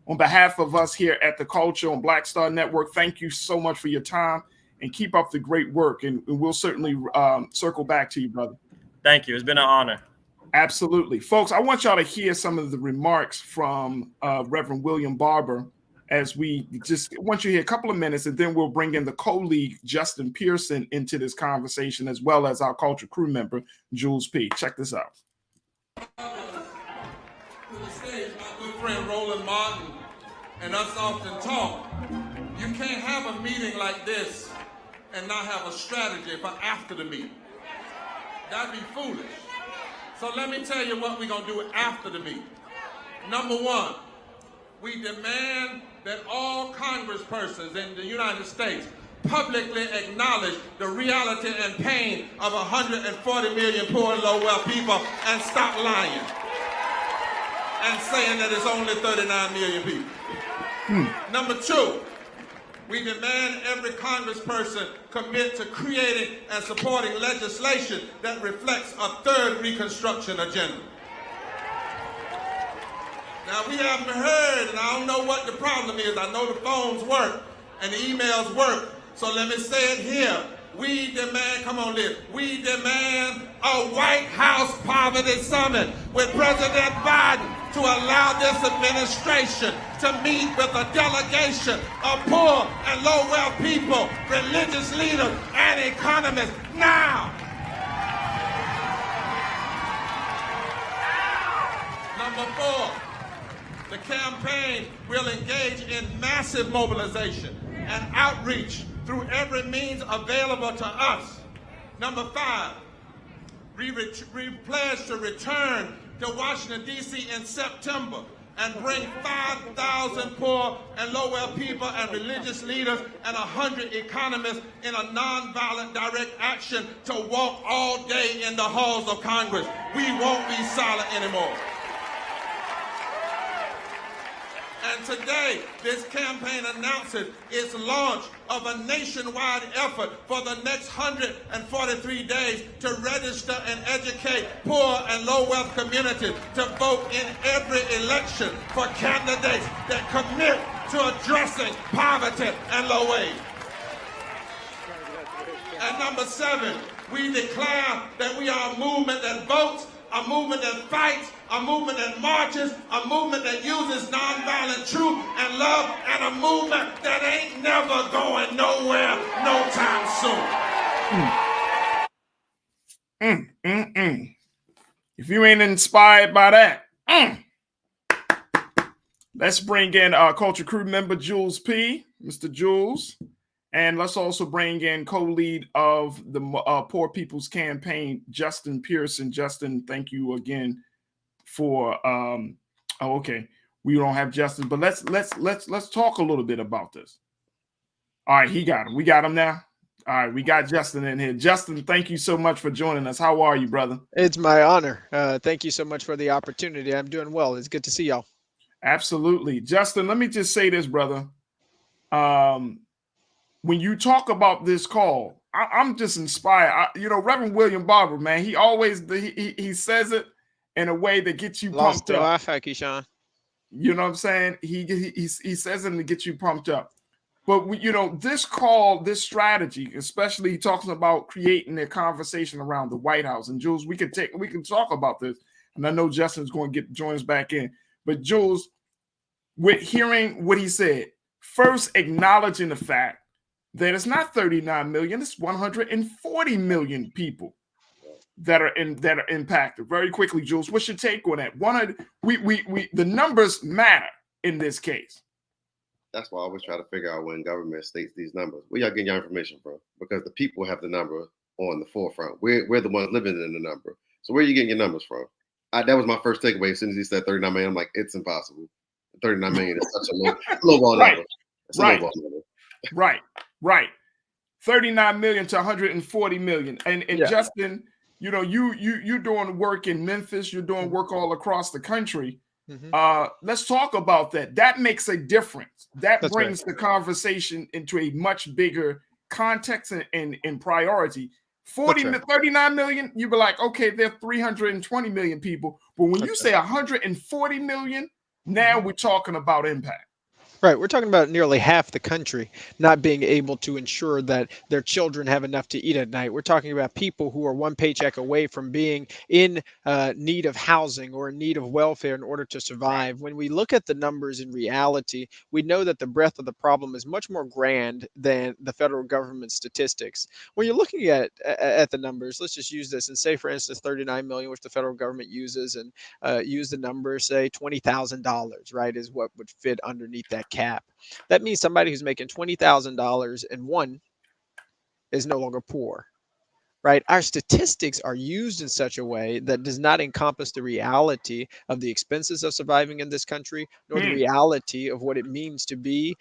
on behalf of us here at The Culture on Black Star Network, thank you so much for your time, and keep up the great work. And we'll certainly circle back to you, brother. Thank you. It's been an honor. Absolutely. Folks, I want y'all to hear some of the remarks from Reverend William Barber as we just want you to hear a couple of minutes, and then we'll bring in the co-league, Justin Pearson, into this conversation, as well as our culture crew member, Jules P. Check this out. To the stage, my good friend Roland Martin and us often talk. You can't have a meeting like this and not have a strategy for after the meeting. That'd be foolish. So let me tell you what we're going to do after the meeting. Number one, we demand that all congresspersons in the United States publicly acknowledge the reality and pain of 140 million poor and low-wealth people and stop lying and saying that it's only 39 million people. Number two, we demand every congressperson commit to creating and supporting legislation that reflects a third Reconstruction agenda. Now, we haven't heard, and I don't know what the problem is. I know the phones work and the emails work. So let me say it here. We demand, come on, Liz, we demand a White House Poverty Summit with President Biden to allow this administration to meet with a delegation of poor and low-wealth people, religious leaders, and economists now. Number four, the campaign will engage in massive mobilization and outreach through every means available to us. Number five, we pledge to return to Washington, D.C. in September and bring 5,000 poor and low-wealth people and religious leaders and 100 economists in a nonviolent direct action to walk all day in the halls of Congress. We won't be silent anymore. And today, this campaign announces its launch of a nationwide effort for the next 143 days to register and educate poor and low-wealth communities to vote in every election for candidates that commit to addressing poverty and low wage. And number seven, we declare that we are a movement that votes, a movement that fights, a movement that marches, a movement that uses nonviolent truth and love, and a movement that ain't never going nowhere no time soon. If you ain't inspired by that, let's bring in our culture crew member, Jules P., Mr. Jules. And let's also bring in co-lead of the Poor People's Campaign, Justin Pearson. Justin, thank you again for okay, we don't have Justin, but let's talk a little bit about this. All right, he got him. We got him now. All right, we got Justin in here. Justin, thank you so much for joining us. How are you, brother? It's my honor. Thank you so much for the opportunity. I'm doing well. It's good to see y'all. Absolutely. Justin, let me just say this, brother. When you talk about this call, I'm just inspired. Reverend William Barber, man, he always he says it in a way that gets you pumped up. You know what I'm saying? He says it to get you pumped up. But this call, this strategy, especially he talks about creating a conversation around the White House. And Jules, we can talk about this. And I know Justin's going to join us back in. But Jules, with hearing what he said, first acknowledging the fact that it's not 39 million, it's 140 million people that are impacted. Very quickly, Jules, what's your take on that? The numbers matter in this case. That's why I always try to figure out when government states these numbers. Where y'all getting your information from? Because the people have the number on the forefront. We're the ones living in the number. So where are you getting your numbers from? That was my first takeaway. As soon as he said 39 million, I'm like, it's impossible. 39 million is such a low ball Right. number. It's a low ball number. Right. 39 million to 140 million. And Justin, you know, you're doing work in Memphis, you're doing work all across the country. Let's talk about that. That makes a difference. That brings the conversation into a much bigger context and priority. 39 million, you'd be like, okay, there are 320 million people. But when you say 140 million, now we're talking about impact. Right. We're talking about nearly half the country not being able to ensure that their children have enough to eat at night. We're talking about people who are one paycheck away from being in need of housing or in need of welfare in order to survive. When we look at the numbers in reality, we know that the breadth of the problem is much more grand than the federal government statistics. When you're looking at the numbers, let's just use this and say, for instance, 39 million, which the federal government uses, and use the number, say $20,000, right, is what would fit underneath that cap. That means somebody who's making $20,000 and one is no longer poor, right? Our statistics are used in such a way that does not encompass the reality of the expenses of surviving in this country, nor the reality of what it means to be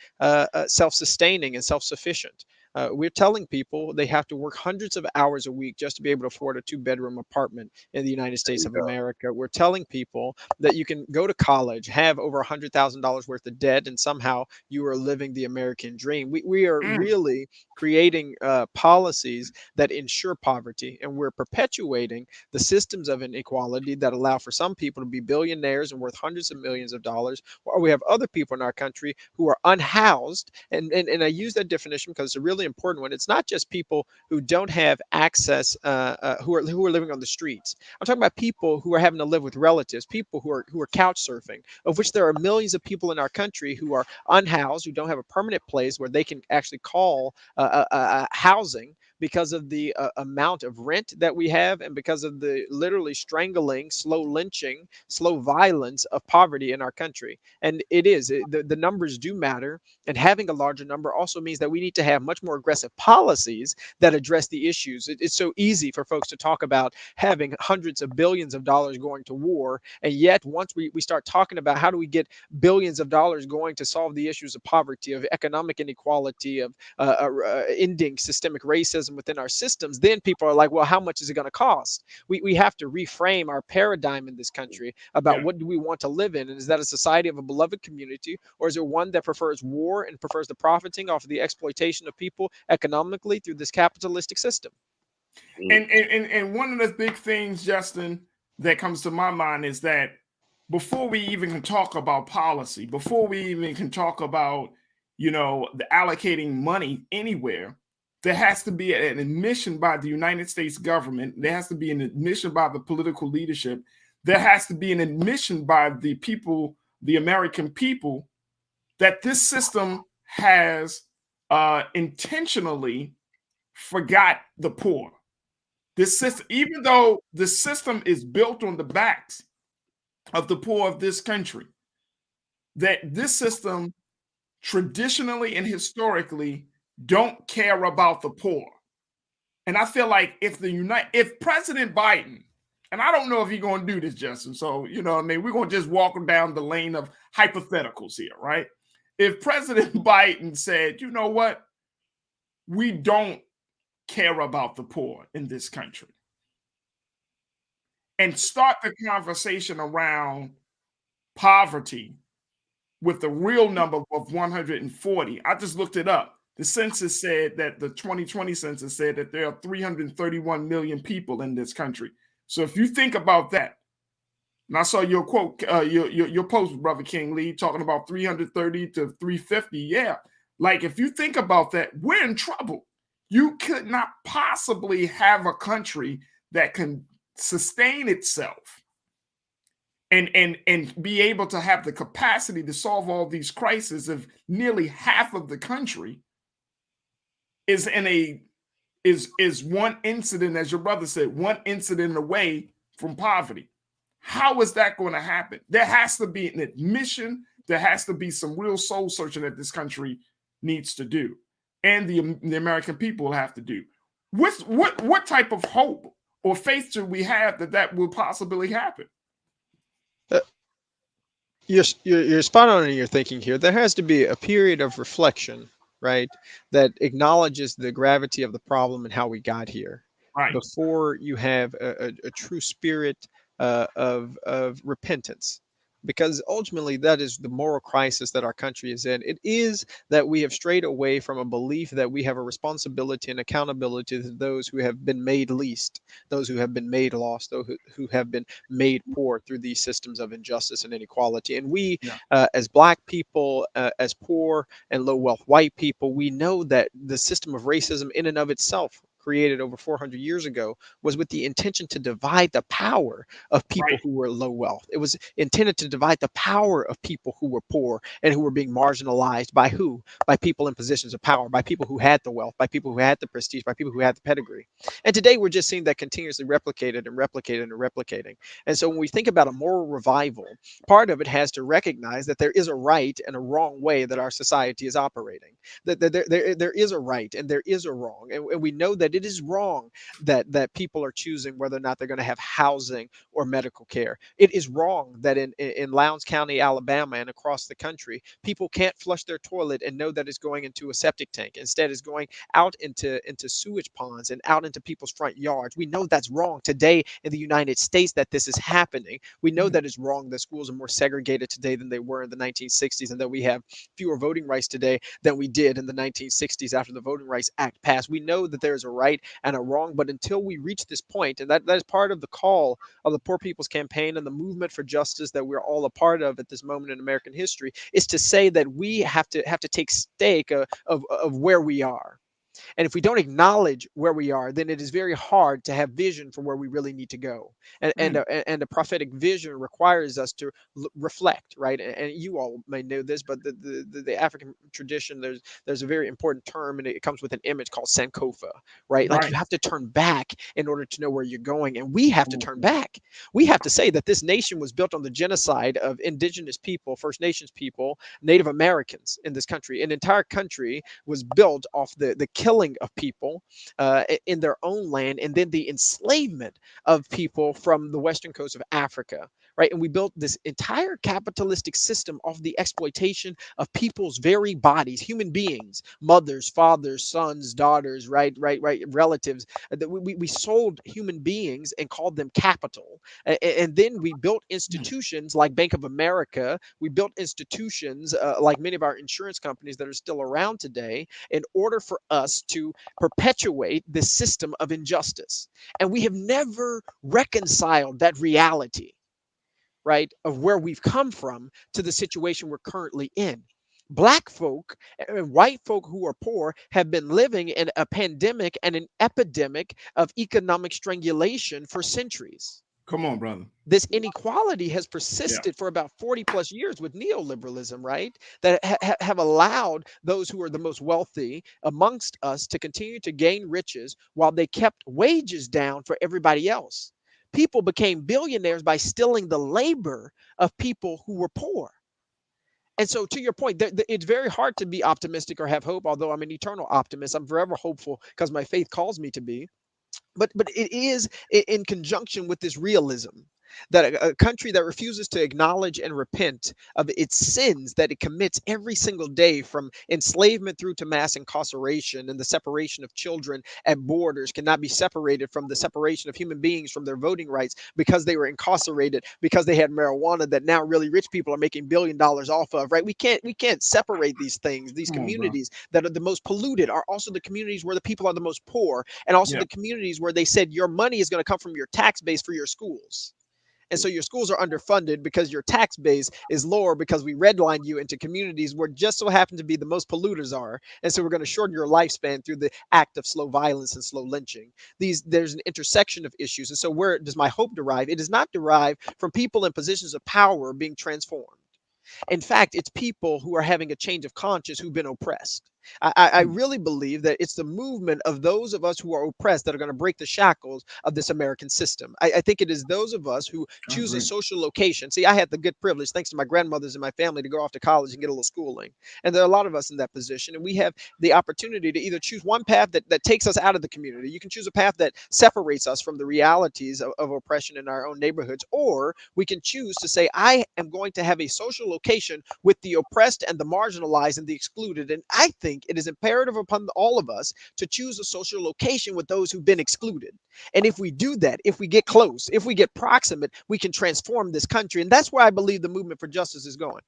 self-sustaining and self-sufficient. We're telling people they have to work hundreds of hours a week just to be able to afford a 2-bedroom apartment in the United States of America. We're telling people that you can go to college, have over $100,000 worth of debt, and somehow you are living the American dream. We are really creating policies that ensure poverty, and we're perpetuating the systems of inequality that allow for some people to be billionaires and worth hundreds of millions of dollars, or we have other people in our country who are unhoused. And I use that definition because it's a really important one. It's not just people who don't have access, who are living on the streets. I'm talking about people who are having to live with relatives, people who are couch surfing, of which there are millions of people in our country who are unhoused, who don't have a permanent place where they can actually call housing, because of the amount of rent that we have, and because of the literally strangling, slow lynching, slow violence of poverty in our country. And the numbers do matter, and having a larger number also means that we need to have much more aggressive policies that address the issues. It's so easy for folks to talk about having hundreds of billions of dollars going to war, and yet once we start talking about how do we get billions of dollars going to solve the issues of poverty, of economic inequality, of ending systemic racism within our systems, then people are like, well, how much is it going to cost? We have to reframe our paradigm in this country about what do we want to live in, and is that a society of a beloved community, or is it one that prefers war and prefers the profiting off of the exploitation of people economically through this capitalistic system? And one of the big things, Justin, that comes to my mind is that before we even can talk about policy, before we even can talk about, you know, the allocating money anywhere, there has to be an admission by the United States government. There has to be an admission by the political leadership. There has to be an admission by the people, the American people, that this system has intentionally forgot the poor. This system, even though the system is built on the backs of the poor of this country, that this system traditionally and historically don't care about the poor. And I feel like if President Biden, and I don't know if he's going to do this, Justin, so, you know what I mean, we're going to just walk down the lane of hypotheticals here, right? If President Biden said, you know what, we don't care about the poor in this country, and start the conversation around poverty with the real number of 140. I just looked it up. The census said that the 2020 census said that there are 331 million people in this country. So if you think about that, and I saw your quote, your post, Brother King Lee, talking about 330 to 350. Yeah, like if you think about that, we're in trouble. You could not possibly have a country that can sustain itself and be able to have the capacity to solve all these crises if nearly half of the country is one incident, as your brother said, one incident away from poverty. How is that going to happen? There has to be an admission. there has to be some real soul searching that this country needs to do, and the American people have to do. What type of hope or faith do we have that will possibly happen? You're spot on in your thinking here. There has to be a period of reflection, right, that acknowledges the gravity of the problem and how we got here, right, before you have a true spirit of repentance. Because ultimately, that is the moral crisis that our country is in. It is that we have strayed away from a belief that we have a responsibility and accountability to those who have been made least, those who have been made lost, those who have been made poor through these systems of injustice and inequality. And we, as Black people, as poor and low wealth white people, we know that the system of racism in and of itself, created over 400 years ago, was with the intention to divide the power of people who were low wealth. It was intended to divide the power of people who were poor and who were being marginalized by who? By people in positions of power, by people who had the wealth, by people who had the prestige, by people who had the pedigree. And today we're just seeing that continuously replicated and replicated and replicating. And so when we think about a moral revival, part of it has to recognize that there is a right and a wrong way that our society is operating. That there is a right and there is a wrong. And we know that it is wrong that people are choosing whether or not they're going to have housing or medical care. It is wrong that in Lowndes County, Alabama, and across the country, people can't flush their toilet and know that it's going into a septic tank. Instead, it's going out into sewage ponds and out into people's front yards. We know that's wrong today in the United States, that this is happening. We know that it's wrong that schools are more segregated today than they were in the 1960s, and that we have fewer voting rights today than we did in the 1960s after the Voting Rights Act passed. We know that there is a right and a wrong, but until we reach this point, and that is part of the call of the Poor People's Campaign and the movement for justice that we're all a part of at this moment in American history, is to say that we have to take stake of where we are. And if we don't acknowledge where we are, then it is very hard to have vision for where we really need to go. And a prophetic vision requires us to reflect, right? And you all may know this, but the African tradition, there's a very important term, and it comes with an image called Sankofa, right? Like you have to turn back in order to know where you're going. And we have to turn back. We have to say that this nation was built on the genocide of indigenous people, First Nations people, Native Americans in this country. An entire country was built off the killing of people in their own land, and then the enslavement of people from the western coast of Africa, right? And we built this entire capitalistic system off the exploitation of people's very bodies, human beings, mothers, fathers, sons, daughters, right, relatives. We sold human beings and called them capital. And then we built institutions like Bank of America. We built institutions like many of our insurance companies that are still around today in order for us to perpetuate this system of injustice. And we have never reconciled that reality, right, of where we've come from to the situation we're currently in. Black folk and white folk who are poor have been living in a pandemic and an epidemic of economic strangulation for centuries. Come on, brother. This inequality has persisted for about 40 plus years with neoliberalism, right? That have allowed those who are the most wealthy amongst us to continue to gain riches while they kept wages down for everybody else. People became billionaires by stealing the labor of people who were poor. And so, to your point, it's very hard to be optimistic or have hope, although I'm an eternal optimist. I'm forever hopeful because my faith calls me to be. But it is in conjunction with this realism that a country that refuses to acknowledge and repent of its sins that it commits every single day, from enslavement through to mass incarceration and the separation of children at borders, cannot be separated from the separation of human beings from their voting rights because they were incarcerated because they had marijuana that now really rich people are making $1 billion off of, right? We can't separate these things. These communities that are the most polluted are also the communities where the people are the most poor, and also the communities where they said your money is going to come from your tax base for your schools. And so your schools are underfunded because your tax base is lower because we redline you into communities where just so happen to be the most polluters are. And so we're going to shorten your lifespan through the act of slow violence and slow lynching. There's an intersection of issues. And so where does my hope derive? It does not derive from people in positions of power being transformed. In fact, it's people who are having a change of conscience who've been oppressed. I really believe that it's the movement of those of us who are oppressed that are going to break the shackles of this American system. I think it is those of us who choose a social location. See, I had the good privilege, thanks to my grandmothers and my family, to go off to college and get a little schooling. And there are a lot of us in that position. And we have the opportunity to either choose one path that takes us out of the community. You can choose a path that separates us from the realities of oppression in our own neighborhoods, or we can choose to say, I am going to have a social location with the oppressed and the marginalized and the excluded. And I think it is imperative upon all of us to choose a social location with those who've been excluded. And if we do that, if we get close, if we get proximate, we can transform this country. And that's where I believe the movement for justice is going.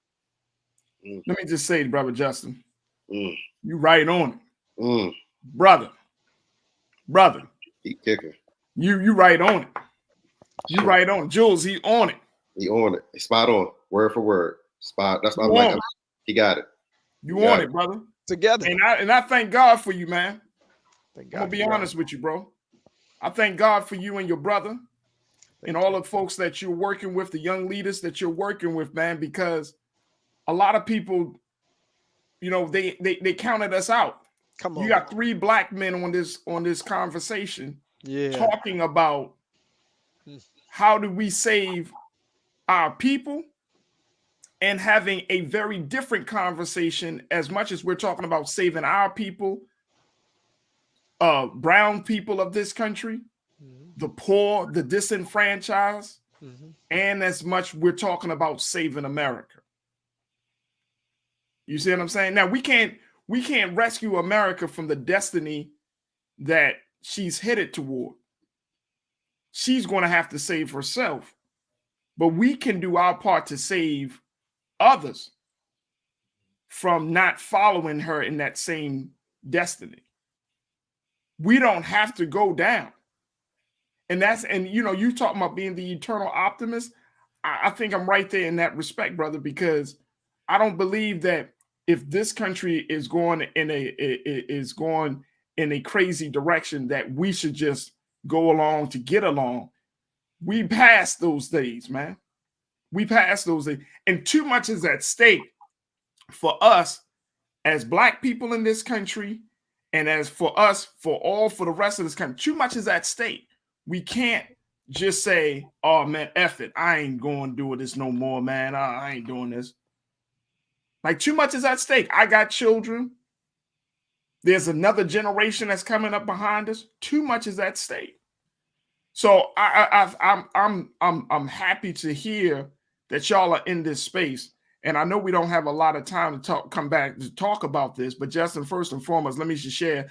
Let me just say, brother Justin, you right on it. Brother. He kicking. You right on it. You right on it. Jules, he on it. He on it. Spot on. Word for word. Spot. That's what I'm like. He got it. You on it, brother. Together. And I thank God for you, man. Thank God. I'm gonna be honest with you, bro. I thank God for you and your brother and all the folks that you're working with, the young leaders that you're working with, man, because a lot of people, you know, they counted us out. Come on. You got 3 black men on this conversation talking about how do we save our people, and having a very different conversation as much as we're talking about saving our people, brown people of this country, the poor, the disenfranchised, and as much we're talking about saving America. You see what I'm saying? Now we can't rescue America from the destiny that she's headed toward. She's going to have to save herself, but we can do our part to save others from not following her in that same destiny. We don't have to go down. And you know, you talking about being the eternal optimist. I think I'm right there in that respect, brother, because I don't believe that if this country is going in a crazy direction that we should just go along to get along. We passed those days, man. We passed those days. And too much is at stake for us as black people in this country, and as for us, for the rest of this country. Too much is at stake. We can't just say, oh man, F it. I ain't going to do this no more, man. I ain't doing this. Like, too much is at stake. I got children. There's another generation that's coming up behind us. Too much is at stake. So I'm happy to hear that y'all are in this space. And I know we don't have a lot of time to come back to talk about this, but Justin, first and foremost, let me just share,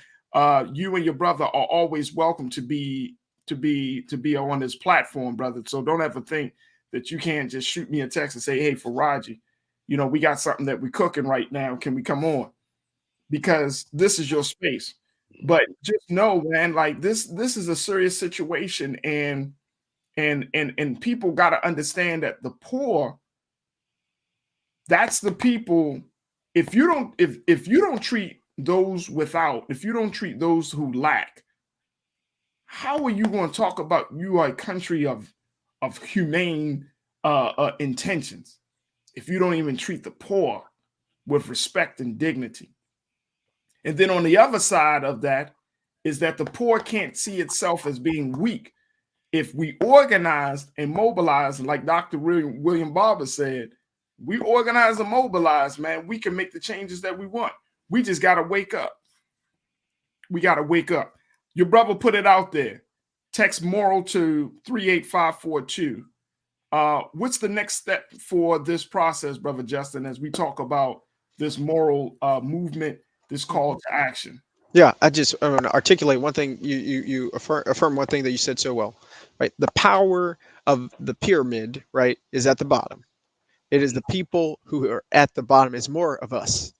you and your brother are always welcome to be on this platform, brother. So don't ever think that you can't just shoot me a text and say, hey, Farajii, you know, we got something that we're cooking right now. Can we come on? Because this is your space. But just know, man, like this is a serious situation, and people got to understand that the poor, that's the people. If you don't treat those without, if you don't treat those who lack, how are you going to talk about you are a country of humane intentions if you don't even treat the poor with respect and dignity? And then on the other side of that is that the poor can't see itself as being weak. If we organize and mobilize, like Dr. William Barber said, we organize and mobilize, man, we can make the changes that we want. We just got to wake up. We got to wake up. Your brother put it out there. Text moral to 38542. What's the next step for this process, Brother Justin, as we talk about this moral movement, this call to action? Yeah, I just want to articulate one thing. You affirm one thing that you said so well, right? The power of the pyramid, right, is at the bottom. It is the people who are at the bottom. It's more of us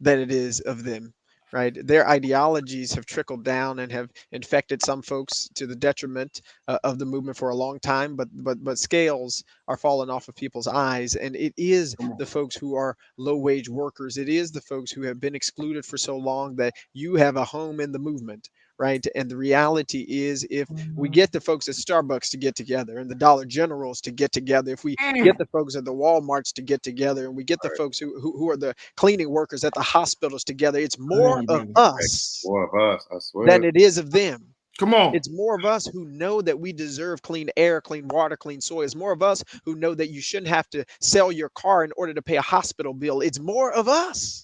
than it is of them, right? Their ideologies have trickled down and have infected some folks to the detriment of the movement for a long time. But scales are falling off of people's eyes, and it is the folks who are low-wage workers. It is the folks who have been excluded for so long that you have a home in the movement, right? And the reality is, if we get the folks at Starbucks to get together and the Dollar Generals to get together, if we get the folks at the Walmarts to get together, and we get the folks who are the cleaning workers at the hospitals together, it's more of us More of us, I swear. than it is of them. Come on. It's more of us who know that we deserve clean air, clean water, clean soil. It's more of us who know that you shouldn't have to sell your car in order to pay a hospital bill. It's more of us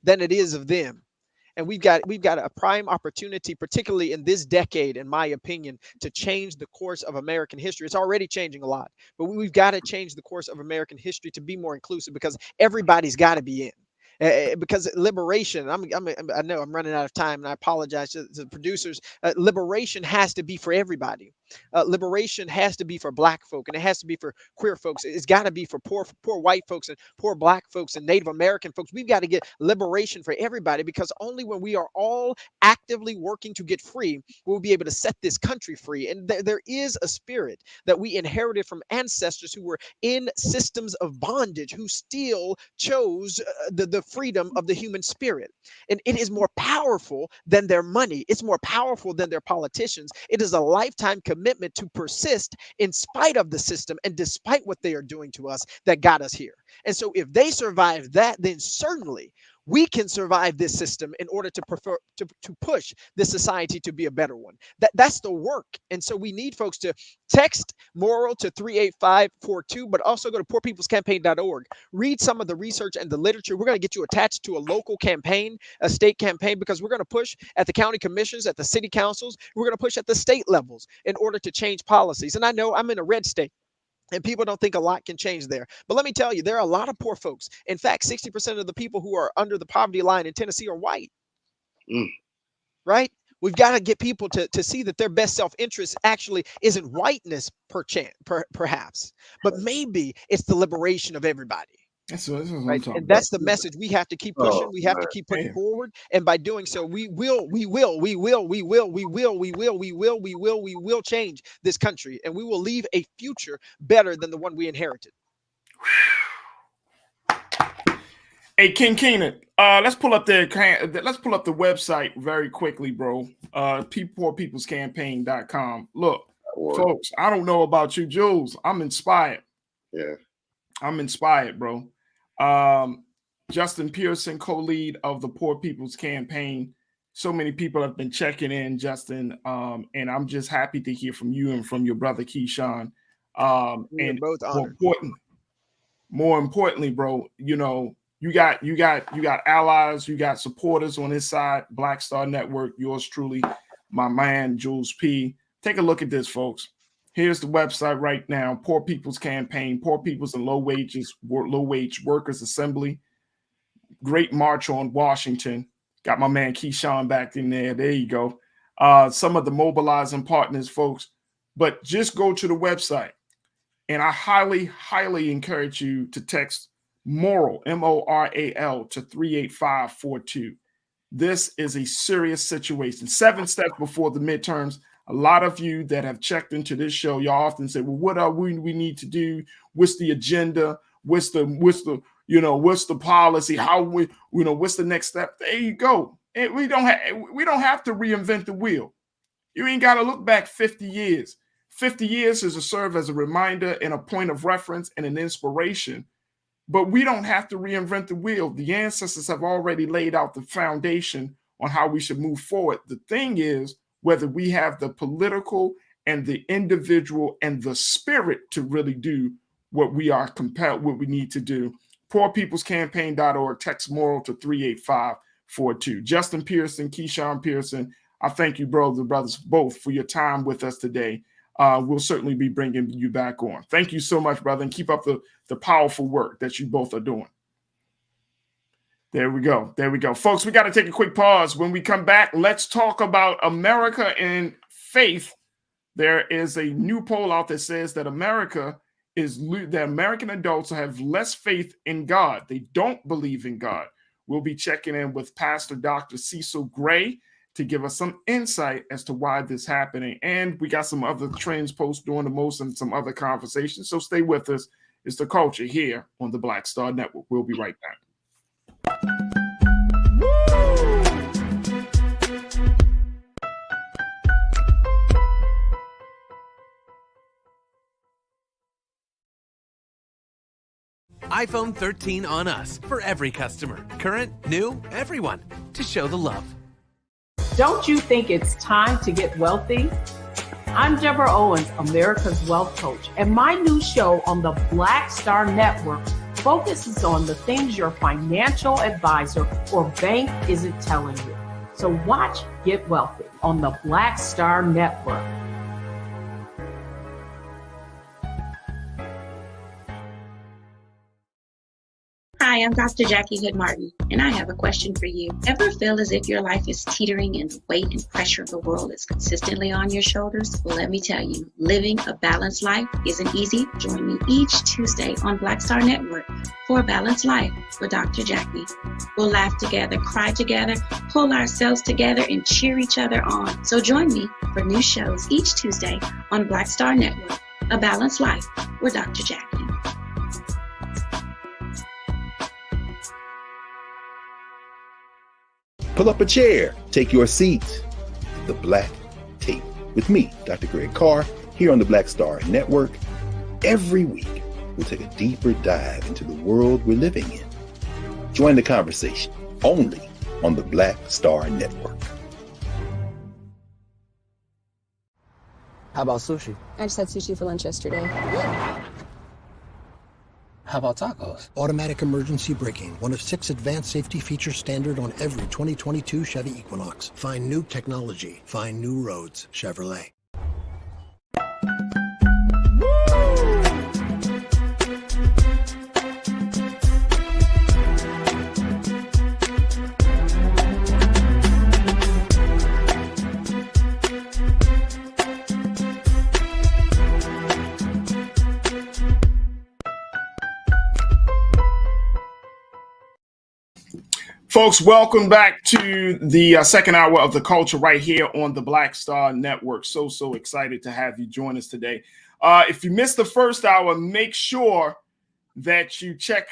than it is of them. And we've got a prime opportunity, particularly in this decade, in my opinion, to change the course of American history. It's already changing a lot, but we've got to change the course of American history to be more inclusive, because everybody's got to be in. Because liberation, I know I'm running out of time, and I apologize to the producers. Liberation has to be for everybody. Liberation has to be for Black folk, and it has to be for queer folks. It's got to be for poor white folks and poor Black folks and Native American folks. We've got to get liberation for everybody, because only when we are all actively working to get free, we'll be able to set this country free. And there is a spirit that we inherited from ancestors who were in systems of bondage, who still chose the freedom of the human spirit. And it is more powerful than their money. It's more powerful than their politicians. It is a lifetime commitment to persist in spite of the system and despite what they are doing to us that got us here. And so if they survive that, then certainly we can survive this system in order to push this society to be a better one. That's the work. And so we need folks to text moral to 38542, but also go to poorpeoplescampaign.org. Read some of the research and the literature. We're going to get you attached to a local campaign, a state campaign, because we're going to push at the county commissions, at the city councils. We're going to push at the state levels in order to change policies. And I know I'm in a red state, and people don't think a lot can change there. But let me tell you, there are a lot of poor folks. In fact, 60% of the people who are under the poverty line in Tennessee are white. Right? We've got to get people to see that their best self-interest actually isn't whiteness perhaps, but maybe it's the liberation of everybody. That's what I'm right? talking And that's about. the message we have to keep pushing. We have to keep putting forward. And by doing so, we will change this country, and we will leave a future better than the one we inherited. Hey, King Keenan, let's pull up the website very quickly, bro. poorpeoplescampaign.com. Look, folks, I don't know about you, Jules. I'm inspired. Yeah. I'm inspired, bro. Justin Pearson, co-lead of the Poor People's Campaign. So many people have been checking in, Justin, and I'm just happy to hear from you and from your brother Keyshawn. And both honored. More importantly, bro, you know, you got allies, you got supporters on this side. Black Star Network, yours truly, my man Jules P. Take a look at this, folks. Here's the website right now: Poor People's Campaign, Poor People's and Low Wage Workers Assembly. Great march on Washington. Got my man Keyshawn back in there. There you go. Some of the mobilizing partners, folks. But just go to the website, and I highly, highly encourage you to text MORAL, MORAL, to 38542. This is a serious situation. 7 steps before the midterms. A lot of you that have checked into this show, y'all often say, well, what are we need to do? What's the agenda? What's the policy? How what's the next step? There you go. And we don't have to reinvent the wheel. You ain't got to look back 50 years. 50 years is to serve as a reminder and a point of reference and an inspiration. But we don't have to reinvent the wheel. The ancestors have already laid out the foundation on how we should move forward. The thing is, whether we have the political and the individual and the spirit to really do what we are compelled, what we need to do. Poorpeoplescampaign.org, text MORAL to 38542. Justin Pearson, Keyshawn Pearson, I thank you, brothers, both for your time with us today. We'll certainly be bringing you back on. Thank you so much, brother, and keep up the powerful work that you both are doing. There we go. There we go. Folks, we got to take a quick pause. When we come back, let's talk about America and faith. There is a new poll out that says that American adults have less faith in God. They don't believe in God. We'll be checking in with Pastor Dr. Cecil Gray to give us some insight as to why this is happening. And we got some other trends posts during the most and some other conversations. So stay with us. It's The Culture here on the Black Star Network. We'll be right back. iPhone 13 on us for every customer. Current, new, everyone. To show the love. Don't you think it's time to get wealthy? I'm Deborah Owens, America's Wealth Coach, and my new show on the Black Star Network focuses on the things your financial advisor or bank isn't telling you. So watch Get Wealthy on the Black Star Network. Hi, I'm Dr. Jackie Hood Martin, and I have a question for you. Ever feel as if your life is teetering and the weight and pressure of the world is consistently on your shoulders? Well, let me tell you, living a balanced life isn't easy. Join me each Tuesday on Black Star Network for A Balanced Life with Dr. Jackie. We'll laugh together, cry together, pull ourselves together, and cheer each other on. So join me for new shows each Tuesday on Black Star Network, A Balanced Life with Dr. Jackie. Pull up a chair, take your seat. The Black Tape with me, Dr. Greg Carr, here on the Black Star Network. Every week, we'll take a deeper dive into the world we're living in. Join the conversation only on the Black Star Network. How about sushi? I just had sushi for lunch yesterday. How about tacos? Automatic emergency braking, one of 6 advanced safety features standard on every 2022 Chevy Equinox. Find new technology. Find new roads. Chevrolet. Folks, welcome back to the second hour of The Culture right here on the Black Star Network. So excited to have you join us today. If you missed the first hour, make sure that you check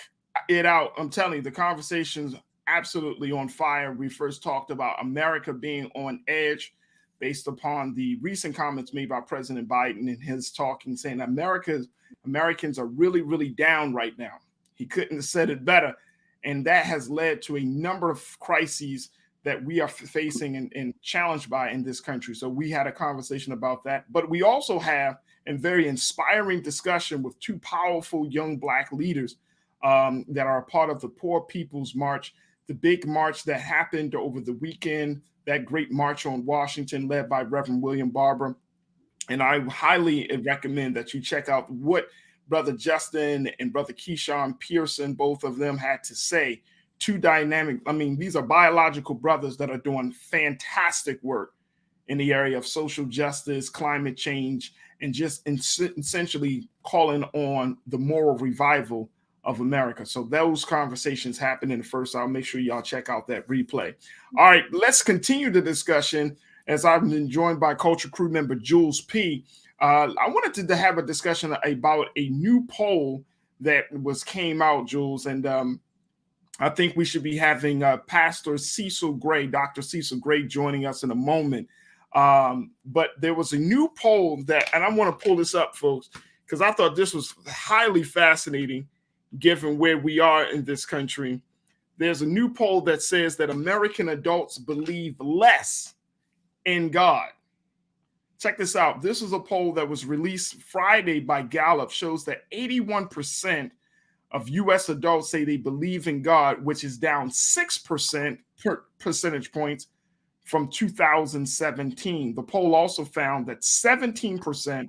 it out. I'm telling you, the conversation's absolutely on fire. We first talked about America being on edge based upon the recent comments made by President Biden in his talking, saying Americans are really, really down right now. He couldn't have said it better. And that has led to a number of crises that we are facing and challenged by in this country. So we had a conversation about that. But we also have a very inspiring discussion with 2 powerful young Black leaders that are a part of the Poor People's March, the big march that happened over the weekend, that great march on Washington led by Reverend William Barber. And I highly recommend that you check out what Brother Justin and Brother Keyshawn Pearson, both of them had to say. 2 dynamic, these are biological brothers that are doing fantastic work in the area of social justice, climate change, and just essentially calling on the moral revival of America. So those conversations happened in the first hour. Make sure y'all check out that replay. All right, let's continue the discussion as I've been joined by Culture Crew member Jules P. I wanted to have a discussion about a new poll that came out, Jules, and I think we should be having Pastor Cecil Gray, Dr. Cecil Gray, joining us in a moment. But there was a new poll and I want to pull this up, folks, because I thought this was highly fascinating, given where we are in this country. There's a new poll that says that American adults believe less in God. Check this out. This is a poll that was released Friday by Gallup, shows that 81% of U.S. adults say they believe in God, which is down 6% percentage points from 2017. The poll also found that 17%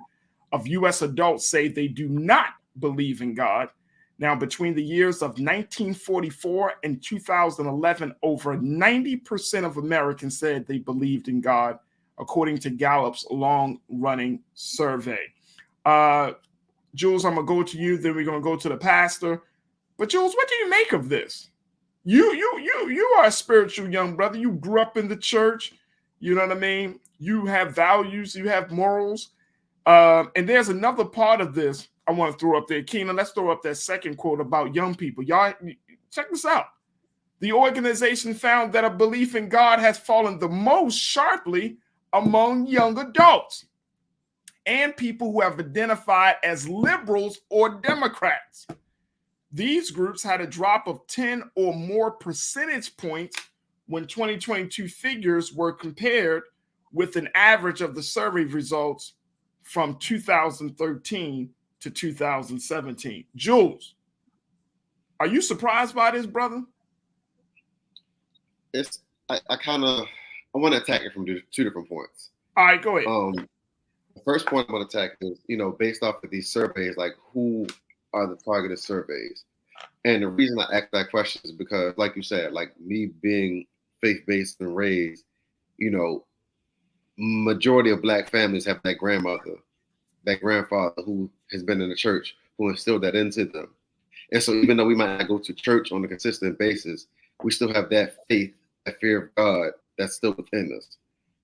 of U.S. adults say they do not believe in God. Now, between the years of 1944 and 2011, over 90% of Americans said they believed in God, according to Gallup's long-running survey. Jules, I'm going to go to you, then we're going to go to the pastor. But Jules, what do you make of this? You are a spiritual young brother. You grew up in the church. You know what I mean? You have values. You have morals. And there's another part of this I want to throw up there. Keenan, let's throw up that second quote about young people. Y'all, check this out. The organization found that a belief in God has fallen the most sharply among young adults and people who have identified as liberals or Democrats. these groups had a drop of 10 or more percentage points when 2022 figures were compared with an average of the survey results from 2013 to 2017. Jules, are you surprised by this, brother? I want to attack it from two different points. All right, go ahead. The first point I want to attack is, based off of these surveys, like who are the targeted surveys? And the reason I ask that question is because, like you said, like me being faith-based and raised, majority of Black families have that grandmother, that grandfather who has been in the church, who instilled that into them. And so even though we might not go to church on a consistent basis, we still have that faith, that fear of God that's still within us.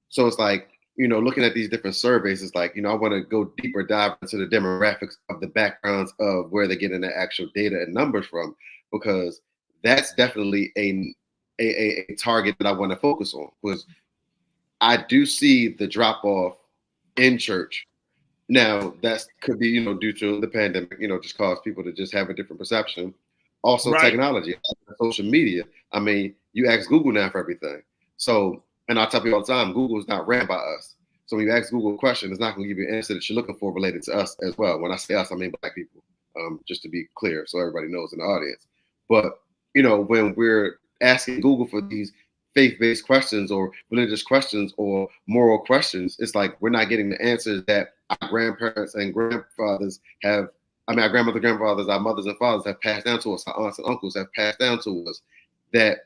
So it's like, looking at these different surveys, it's like, I want to go deeper dive into the demographics of the backgrounds of where they're getting the actual data and numbers from, because that's definitely a target that I want to focus on, because I do see the drop off in church. Now that could be, due to the pandemic, just cause people to just have a different perception. Also, technology, social media. I mean, you ask Google now for everything. So, and I tell people all the time, Google is not ran by us. So when you ask Google a question, it's not going to give you an answer that you're looking for related to us as well. When I say us, I mean Black people, just to be clear, so everybody knows in the audience. But, when we're asking Google for these faith-based questions or religious questions or moral questions, it's like we're not getting the answers that our grandparents and grandfathers have. I mean, our grandmother, grandfathers, our mothers and fathers have passed down to us, our aunts and uncles have passed down to us, that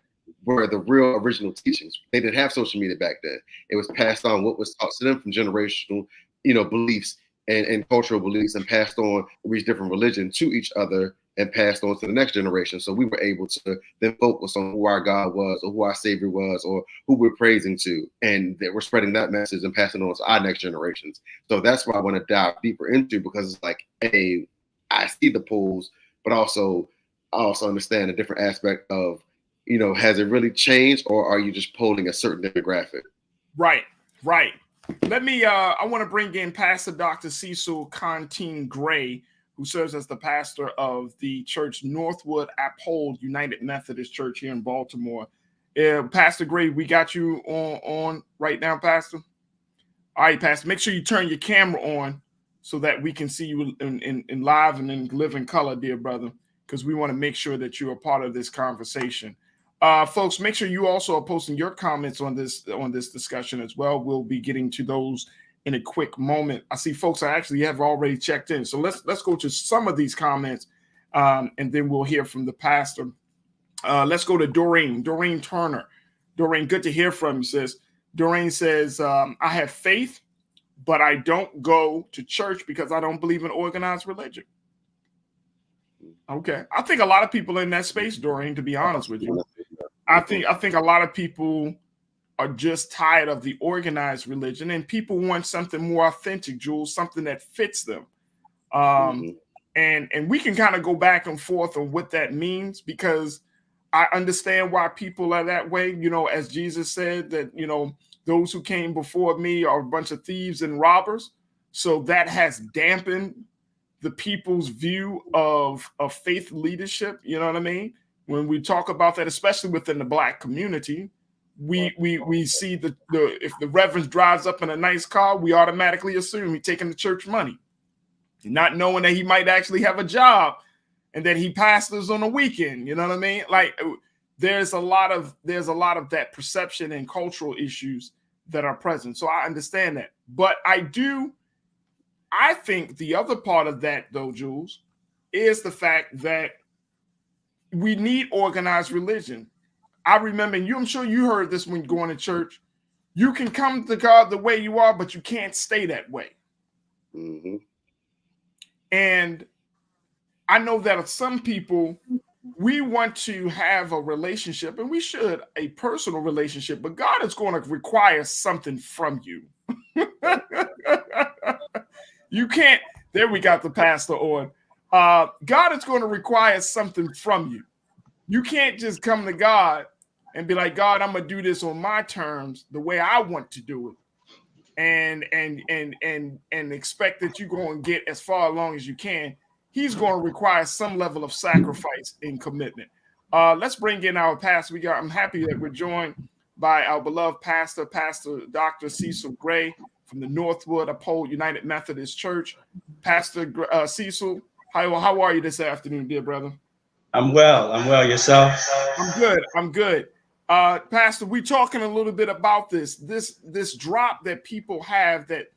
were the real original teachings. They didn't have social media back then. It was passed on what was taught to them from generational, beliefs and cultural beliefs, and passed on these different religions to each other and passed on to the next generation. So we were able to then focus on who our God was, or who our Savior was, or who we're praising to. And that we're spreading that message and passing on to our next generations. So that's what I want to dive deeper into, because it's like, I see the polls, but I also understand a different aspect of, has it really changed, or are you just polling a certain demographic? Right. Let me, I want to bring in Pastor Dr. Cecil Contine Gray, who serves as the pastor of the church Northwood Uphold United Methodist Church here in Baltimore. Pastor Gray, we got you on right now, Pastor. All right, Pastor, make sure you turn your camera on so that we can see you in live and in living color, dear brother, because we want to make sure that you're a part of this conversation. Folks, make sure you also are posting your comments on this discussion as well. We'll be getting to those in a quick moment. I see folks I actually have already checked in. So let's go to some of these comments, and then we'll hear from the pastor. Let's go to Doreen Turner. Doreen, good to hear from you, sis. Doreen says, I have faith, but I don't go to church because I don't believe in organized religion. Okay. I think a lot of people in that space, Doreen, to be honest with you. I think a lot of people are just tired of the organized religion, and people want something more authentic, Jules, something that fits them. And we can kind of go back and forth on what that means, because I understand why people are that way. As Jesus said that, those who came before me are a bunch of thieves and robbers. So that has dampened the people's view of faith leadership. You know what I mean? When we talk about that, especially within the Black community, we see the if the reverend drives up in a nice car, we automatically assume he's taking the church money, not knowing that he might actually have a job and that he pastors on a weekend. You know what I mean? Like, there's a lot of that perception and cultural issues that are present. So I understand that. But I think the other part of that, though, Jules, is the fact that we need organized religion. I remember, and I'm sure you heard this when going to church, you can come to God the way you are, but you can't stay that way. Mm-hmm. And I know that some people, we want to have a relationship, and we should, a personal relationship, but God is going to require something from you. You can't, there we got the pastor on. God is going to require something from you. You can't just come to God and be like, God, I'm going to do this on my terms, the way I want to do it. And expect that you're going to get as far along as you can. he's going to require some level of sacrifice and commitment. Let's bring in our pastor. I'm happy that we're joined by our beloved pastor, Pastor Dr. Cecil Gray from the Northwood Uphold United Methodist Church. Pastor Cecil, how are you this afternoon, dear brother? I'm well. I'm well. Yourself? I'm good. Pastor, we're talking a little bit about this drop that people have, that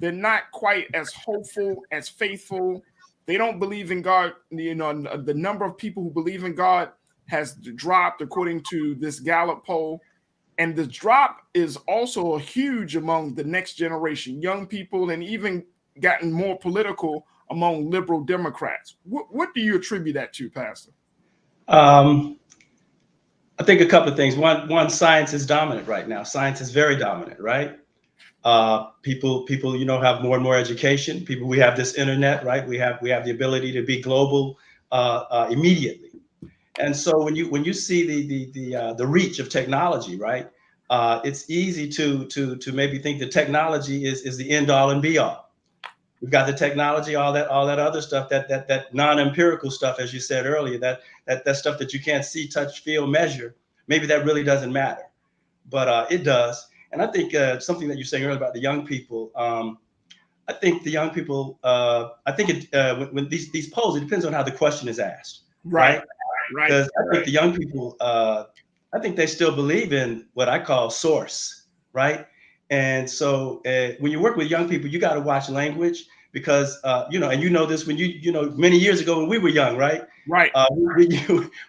they're not quite as hopeful, as faithful. They don't believe in God. You know, the number of people who believe in God has dropped according to this Gallup poll. And the drop is also huge among the next generation, young people, and even gotten more political among liberal Democrats. What do you attribute that to, Pastor? I think a couple of things. One, science is dominant right now. Science is very dominant, right? People, have more and more education. We have this internet, right? We have the ability to be global immediately. And so when you see the reach of technology, right? It's easy to maybe think that technology is the end all and be all. We've got the technology, all that other stuff, that non-empirical stuff, as you said earlier, that stuff that you can't see, touch, feel, measure. Maybe that really doesn't matter, but it does. And I think something that you're saying earlier about the young people. I think the young people. When these polls, it depends on how the question is asked, right? Because I think the young people. I think they still believe in what I call source, right? And so when you work with young people, you got to watch language, because and you know this when many years ago when we were young, right? Right.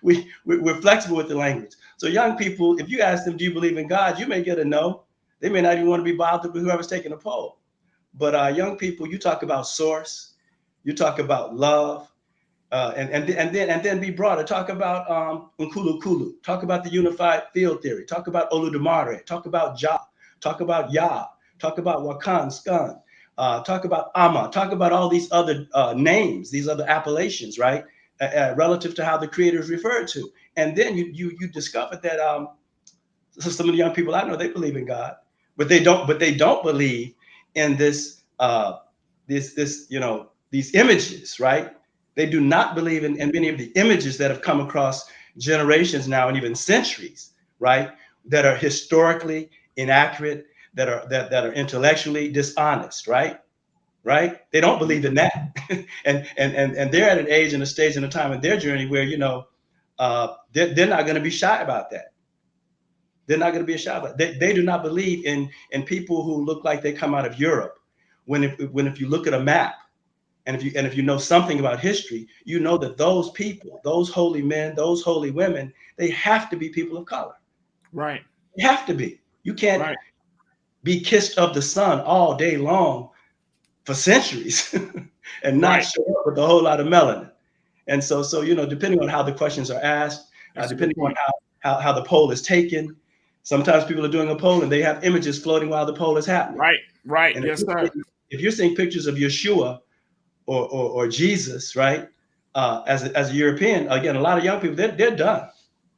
We're flexible with the language. So young people, if you ask them, do you believe in God? You may get a no. They may not even want to be bothered with whoever's taking a poll. But young people, you talk about source, you talk about love, and then be broader. Talk about Nkulu Kulu. Talk about the unified field theory. Talk about Oludumare. Talk about Jah. Talk about Yah. Talk about Wakan Skun. Talk about Amma. Talk about all these other names, these other appellations, right? Relative to how the Creator is referred to. And then you discover that so some of the young people I know, they believe in God, but they don't believe in this these images, right? They do not believe in many of the images that have come across generations now and even centuries, right? That are historically inaccurate, that are intellectually dishonest, right? Right? They don't believe in that, and they're at an age and a stage and a time in their journey where they're not going to be shy about that. They're not going to be shy about it. They do not believe in people who look like they come out of Europe. When if you look at a map, and if you know something about history, you know that those people, those holy men, those holy women, they have to be people of color. Right. They have to be. You can't be kissed of the sun all day long for centuries and not show up with a whole lot of melanin. And so depending on how the questions are asked, depending on how the poll is taken, sometimes people are doing a poll and they have images floating while the poll is happening. Right. And yes, sir. If you're seeing pictures of Yeshua or Jesus, right? As a European, again, a lot of young people, they're done.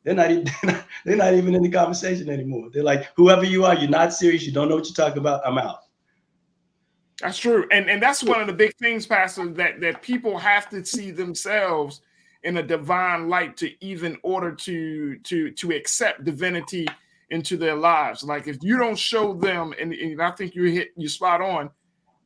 They're not even in the conversation anymore. They're like, whoever you are, you're not serious. You don't know what you're talking about. I'm out. That's true, and that's one of the big things, Pastor, that people have to see themselves in a divine light to even order to accept divinity into their lives. Like if you don't show them, and I think you spot on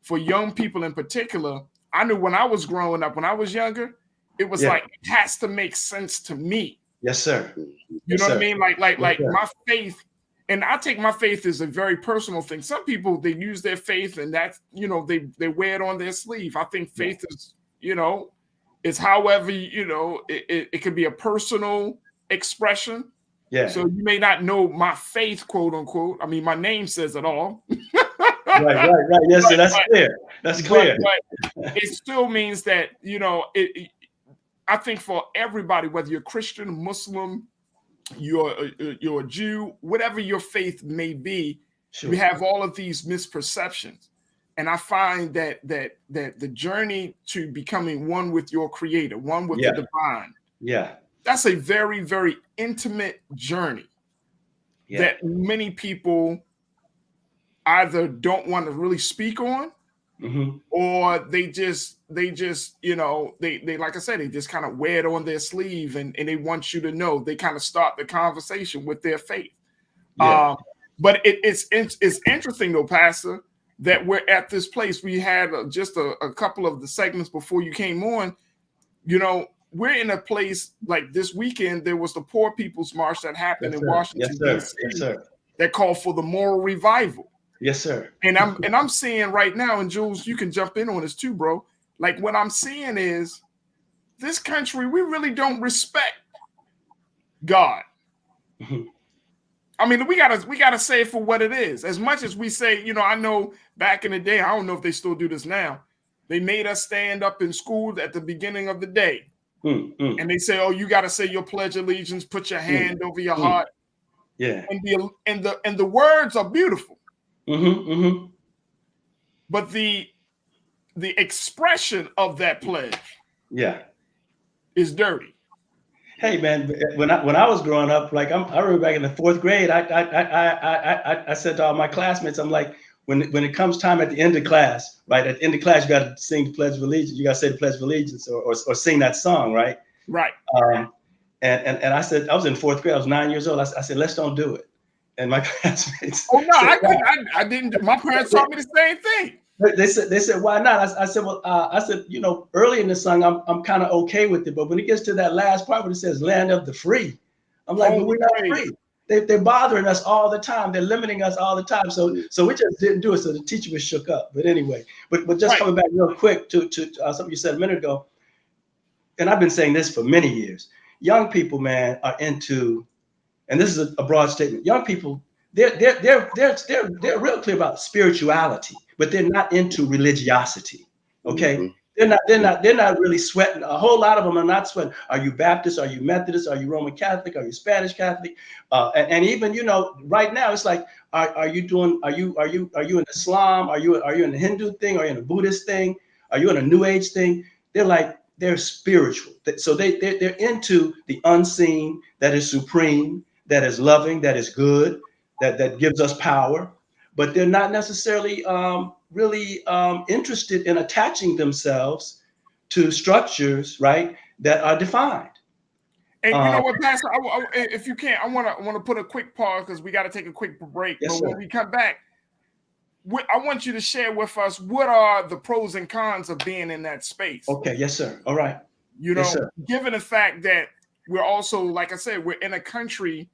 for young people in particular. I knew when I was growing up, when I was younger, it was like it has to make sense to me. Yes, sir. You know what I mean? Like my faith. And I take my faith as a very personal thing. Some people, they use their faith and that's, they wear it on their sleeve. I think faith is, it's however, it could be a personal expression. Yeah. So you may not know my faith, quote unquote. I mean, my name says it all. Right. Yes, sir. That's clear. That's clear. But it still means that, I think for everybody, whether you're Christian, Muslim, you're a Jew, whatever your faith may be, you have all of these misperceptions. And I find that the journey to becoming one with your Creator, one with the divine, that's a very, very intimate journey that many people either don't want to really speak on, or they just you know, they like I said, they just kind of wear it on their sleeve, and they want you to know. They kind of start the conversation with their faith. Yeah. But it's interesting though, Pastor, that we're at this place. We had just a couple of the segments before you came on. You know, we're in a place like this weekend. There was the Poor People's March that happened in Washington, D.C. that called for the moral revival. Yes, sir. And I'm seeing right now, and Jules, you can jump in on this too, bro. Like what I'm seeing is this country, we really don't respect God. I mean, we gotta say it for what it is. As much as we say, you know, I know back in the day, I don't know if they still do this now. They made us stand up in school at the beginning of the day. And they say, oh, you got to say your pledge of allegiance, put your hand over your heart. Yeah. And the words are beautiful. But the expression of that pledge is dirty. Hey man, when I was growing up, like I remember back in the 4th grade, I said to all my classmates, I'm like, when it comes time at the end of class, right? At the end of class, you got to sing the Pledge of Allegiance. You got to say the Pledge of Allegiance or sing that song, right? Right. And I said, I was in 4th grade. I was 9 years old. I said, let's don't do it. And my classmates. Oh no, I didn't. My parents taught me the same thing. They said, why not? I said, well, you know, early in the song, I'm kind of okay with it, but when it gets to that last part where it says "Land of the Free," I'm like, well, we're not free. They're bothering us all the time. They're limiting us all the time. So we just didn't do it. So the teacher was shook up. But anyway, but just coming back real quick to something you said a minute ago, and I've been saying this for many years. Young people, man, are into, and this is a broad statement. Young people, they're real clear about spirituality, but they're not into religiosity. Okay. They're not really sweating. A whole lot of them are not sweating. Are you Baptist? Are you Methodist? Are you Roman Catholic? Are you Spanish Catholic? And even, you know, right now it's like, are you in Islam? Are you in the Hindu thing? Are you in a Buddhist thing? Are you in a New Age thing? They're spiritual. So they're into the unseen, that is supreme, that is loving, that is good, that gives us power. But they're not necessarily really interested in attaching themselves to structures, right, that are defined. And you know what, Pastor, if you can, I want to put a quick pause because we got to take a quick break. Yes, but when we come back, I want you to share with us what are the pros and cons of being in that space. Okay, yes, sir. All right. You know, given the fact that we're also, like I said, we're in a country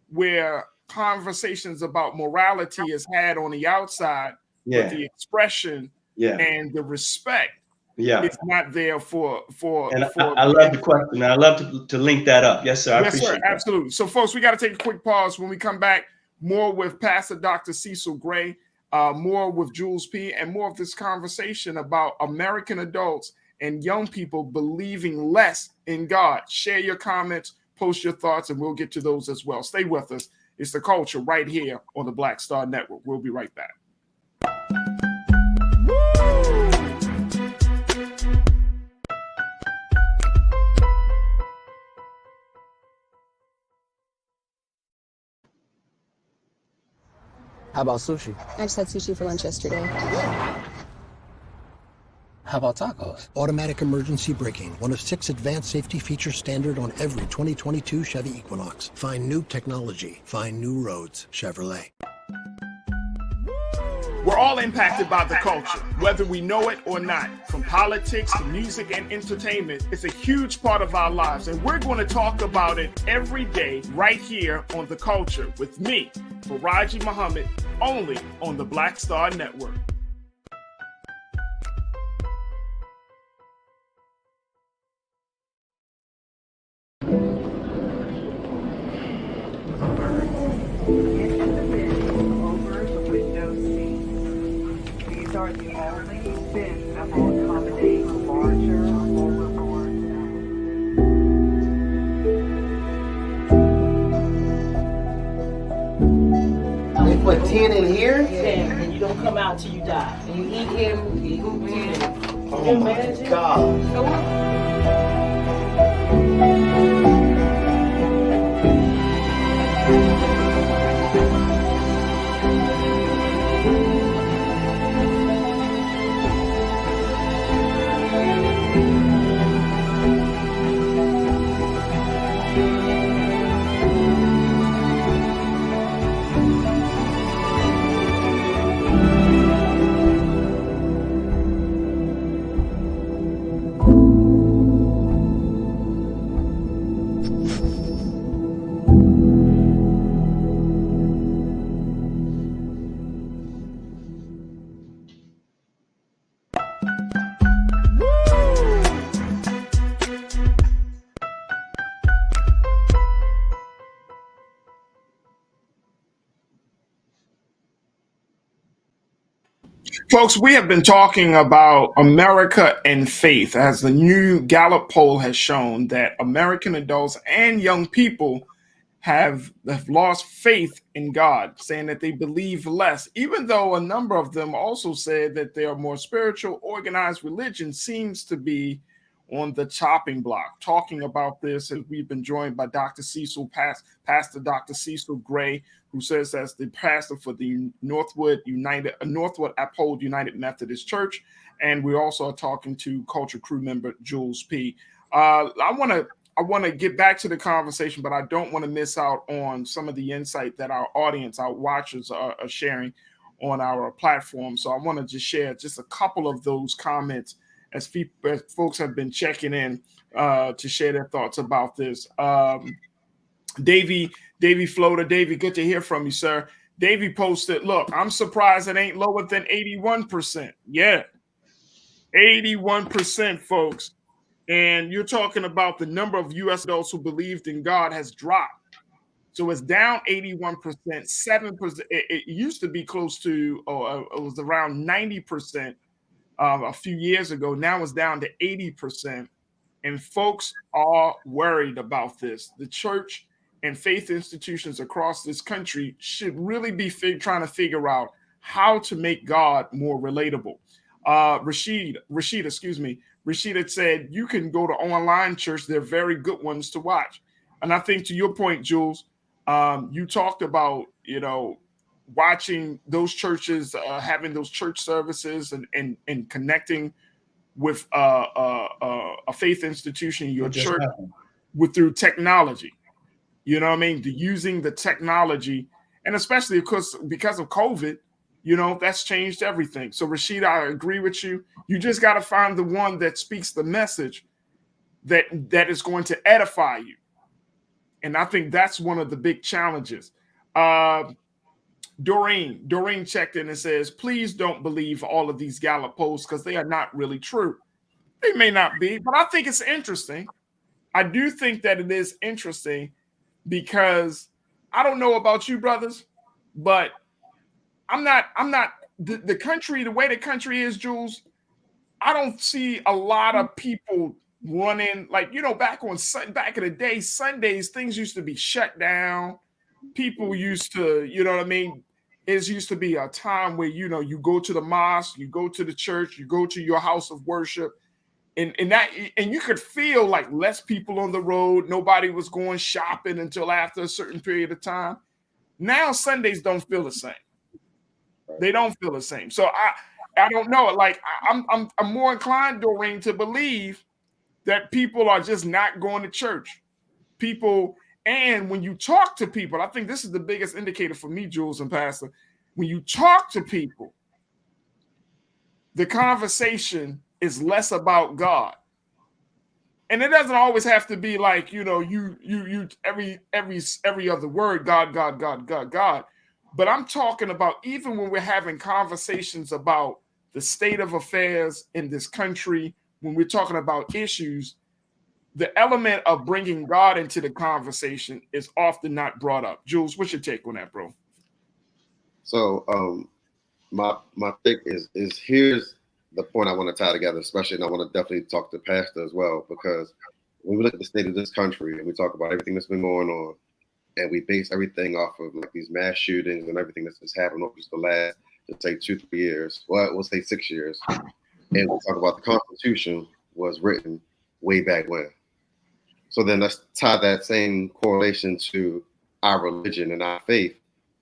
where conversations about morality is had on the outside, but the expression and the respect is not there for. And I love the question. I love to link that up. Yes, sir. I appreciate sir. Absolutely. So, folks, we got to take a quick pause. When we come back, more with Pastor Dr. Cecil Gray, more with Jules P., and more of this conversation about American adults and young people believing less in God. Share your comments, post your thoughts, and we'll get to those as well. Stay with us. It's The Culture right here on the Black Star Network. We'll be right back. How about sushi? I just had sushi for lunch yesterday. How about tacos? Automatic emergency braking, one of 6 advanced safety features standard on every 2022 Chevy Equinox. Find new technology. Find new roads. Chevrolet. We're all impacted by the culture, whether we know it or not. From politics to music and entertainment, it's a huge part of our lives, and we're going to talk about it every day right here on The Culture with me, Farajii Muhammad, only on the Black Star Network. Put 10 in here? 10, and you don't come out till you die. And you eat him, you eat 10. Oh my God. Folks, we have been talking about America and faith, as the new Gallup poll has shown that American adults and young people have lost faith in God, saying that they believe less, even though a number of them also said that their more spiritual, organized religion seems to be on the chopping block. Talking about this, and we've been joined by Dr. Cecil, Pastor Dr. Cecil Gray, who serves as the pastor for the Northwood Uphold United Methodist Church, and we also are talking to Culture Crew member Jules P. I want to get back to the conversation, but I don't want to miss out on some of the insight that our audience, our watchers are sharing on our platform. So I want to just share just a couple of those comments as folks have been checking in to share their thoughts about this. Davey Floater, Davey, good to hear from you, sir. Davey posted, look, I'm surprised it ain't lower than 81%. Yeah, 81%, folks. And you're talking about the number of U.S. adults who believed in God has dropped. So it's down 81%, 7%. It used to be close to, it was around 90% a few years ago. Now it's down to 80%. And folks are worried about this. The church and faith institutions across this country should really be trying to figure out how to make God more relatable. Rashida said, you can go to online church. They're very good ones to watch. And I think to your point, Jules, you talked about, watching those churches, having those church services and connecting with a faith institution, your church, through technology. You know what I mean? Using the technology, and especially because of COVID, that's changed everything. So Rashida, I agree with you. You just got to find the one that speaks the message that is going to edify you. And I think that's one of the big challenges. Doreen checked in and says, please don't believe all of these Gallup polls because they are not really true. They may not be, but I think it's interesting. I do think that it is interesting because I don't know about you, brothers, but I'm not the country, the way the country is, Jules, I don't see a lot of people running like, back in the day, Sundays, things used to be shut down. People used to, it used to be a time where, you go to the mosque, you go to the church, you go to your house of worship, and you could feel like less people on the road. Nobody was going shopping until after a certain period of time. Now Sundays don't feel the same. They don't feel the same. So I don't know. Like I'm more inclined, Doreen, to believe that people are just not going to church. And when you talk to people, I think this is the biggest indicator for me, Jules and Pastor. When you talk to people, the conversation is less about God. And it doesn't always have to be like, you every other word, God. But I'm talking about even when we're having conversations about the state of affairs in this country, when we're talking about issues, the element of bringing God into the conversation is often not brought up. Jules, what's your take on that, bro? So my take is here's the point I want to tie together, especially, and I want to definitely talk to Pastor as well, because when we look at the state of this country and we talk about everything that's been going on, and we base everything off of like these mass shootings and everything that's just happened over the last, let's say 2-3 years, well, we'll say 6 years, and we talk about the Constitution was written way back when. So then let's tie that same correlation to our religion and our faith.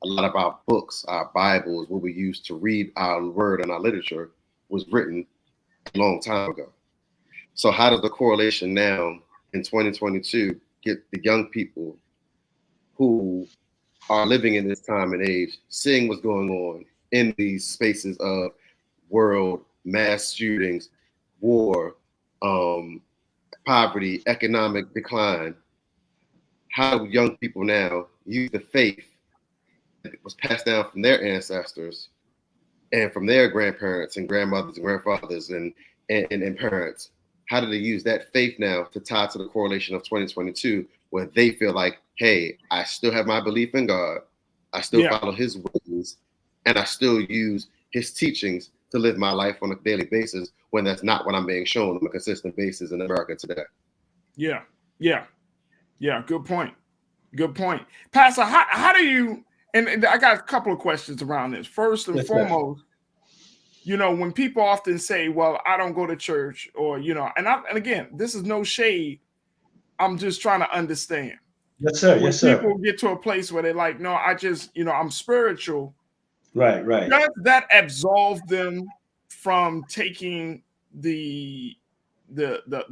A lot of our books, our Bibles, what we use to read our word and our literature was written a long time ago. So how does the correlation now in 2022 get the young people who are living in this time and age, seeing what's going on in these spaces of world, mass shootings, war, poverty, economic decline? How do young people now use the faith that was passed down from their ancestors and from their grandparents and grandmothers and grandfathers and parents? How do they use that faith now to tie to the correlation of 2022, where they feel like, hey, I still have my belief in God, I still follow his ways, and I still use his teachings to live my life on a daily basis when that's not what I'm being shown on a consistent basis in America today. Yeah. Good point. Pastor, how do you, and I got a couple of questions around this. First and foremost, you know, when people often say, well, I don't go to church, or, you know, and again, this is no shade. I'm just trying to understand. Yes, sir. When Yes, sir. people get to a place where they're like, no, I just, you know, I'm spiritual. Right. Does that absolve them from taking the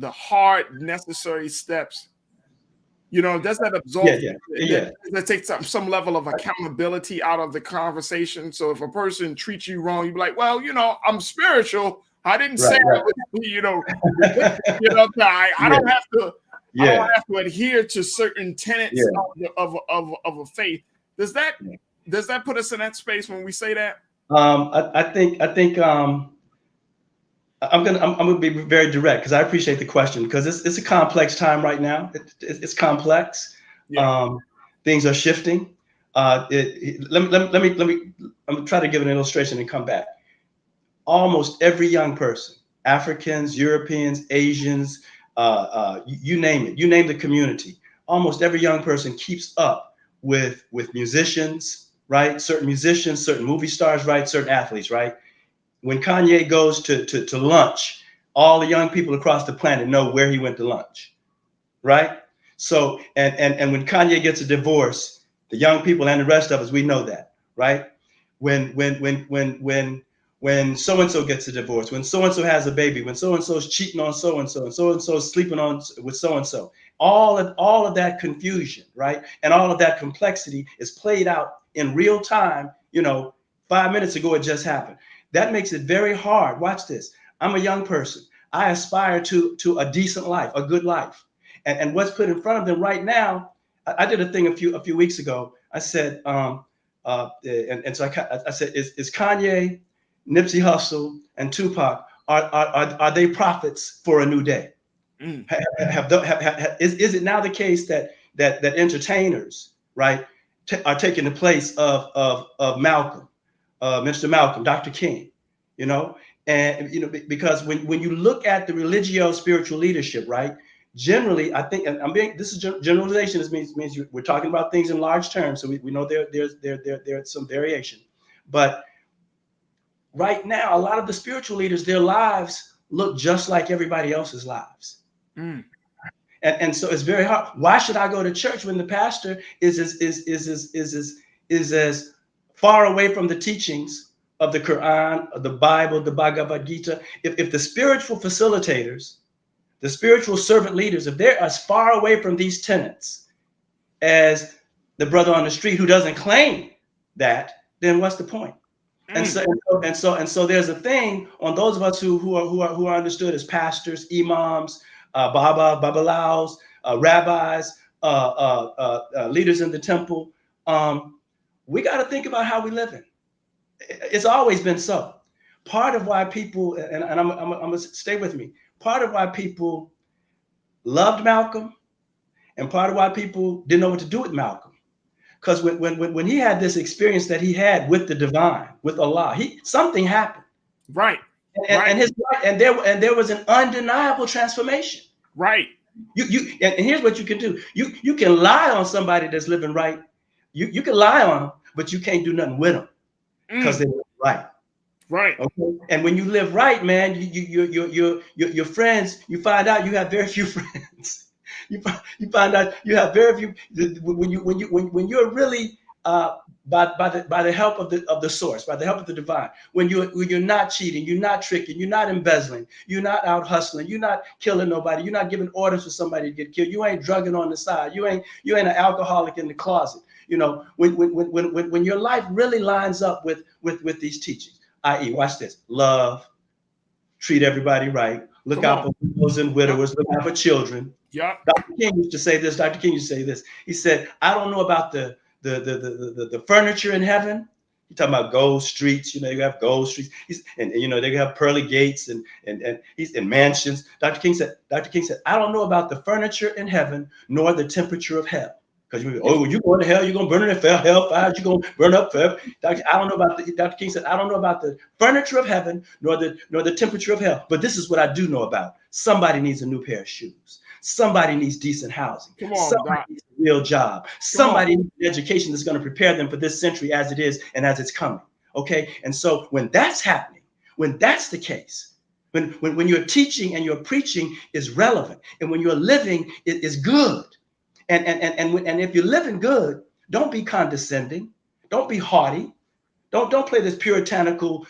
hard necessary steps? You know, does that absolve? Yeah. Does that take some level of accountability out of the conversation? So if a person treats you wrong, you be like, well, you know, I'm spiritual. I didn't say I would, you know, I don't have to. I don't have to adhere to certain tenets of a faith. Does that put us in that space when we say that? I think I'm gonna be very direct because I appreciate the question, because it's a complex time right now. It's complex. Things are shifting. Let me. I'm gonna try to give an illustration and come back. Almost every young person, Africans, Europeans, Asians, you name it, you name the community. Almost every young person keeps up with musicians, right? Certain musicians, certain movie stars, right? Certain athletes, right? When Kanye goes to lunch, all the young people across the planet know where he went to lunch, right? So, and when Kanye gets a divorce, the young people and the rest of us, we know that, right? When so-and-so gets a divorce, when so-and-so has a baby, when so-and-so is cheating on so-and-so, and so-and-so is sleeping with so-and-so, all of that confusion, right? And all of that complexity is played out in real time. You know, 5 minutes ago, it just happened. That makes it very hard. Watch this. I'm a young person. I aspire to a decent life, a good life. And what's put in front of them right now, I did a thing a few weeks ago. I said, so I said, is Kanye, Nipsey Hussle, and Tupac, are they prophets for a new day? Is it now the case that entertainers, right, are taking the place of Malcolm, Mr. Malcolm, Dr. King, you know? And, you know, because when you look at the religio spiritual leadership, right, generally, I think, and this is generalization. This means we're talking about things in large terms. So we know there's some variation. But right now, a lot of the spiritual leaders, their lives look just like everybody else's lives. And so it's very hard. Why should I go to church when the pastor is as far away from the teachings of the Quran, of the Bible, the Bhagavad Gita? If the spiritual facilitators, the spiritual servant leaders, if they're as far away from these tenets as the brother on the street who doesn't claim that, then what's the point? And so there's a thing on those of us who are understood as pastors, imams, babalaos, rabbis, leaders in the temple. We got to think about how we live in. It's always been so. Part of why people, and I'm gonna stay with me. Part of why people loved Malcolm, and part of why people didn't know what to do with Malcolm, because when he had this experience that he had with the divine, with Allah, something happened. Right. And there was an undeniable transformation. Right. And here's what you can do. You can lie on somebody that's living right. You can lie on them, but you can't do nothing with them because they live right. Right. Okay. And when you live right, man, your friends, you find out you have very few friends. You find out you have very few. When you're really by the help of the source, by the help of the divine, when you're not cheating, you're not tricking, you're not embezzling, you're not out hustling, you're not killing nobody, you're not giving orders for somebody to get killed, you ain't drugging on the side, you ain't an alcoholic in the closet. You know, when your life really lines up with these teachings, i.e., watch this: love, treat everybody right, look out for widows and widowers, look out for children. Yeah. Dr. King used to say this. Dr. King used to say this. He said, "I don't know about the furniture in heaven." He's talking about gold streets. You know, you have gold streets. And you know, they have pearly gates and he's in mansions. Dr. King said, "I don't know about the furniture in heaven nor the temperature of hell." Because you going to hell, you're going to burn in hellfire, you're going to burn up forever. Dr. King said, I don't know about the furniture of heaven, nor the temperature of hell. But this is what I do know about. Somebody needs a new pair of shoes. Somebody needs decent housing. Somebody needs a real job. Somebody needs an education that's going to prepare them for this century as it is and as it's coming. Okay. And so when that's happening, when that's the case, when you're teaching and you're preaching is relevant, and when you're living it is good. And if you're living good, don't be condescending. Don't be haughty. Don't play this puritanical,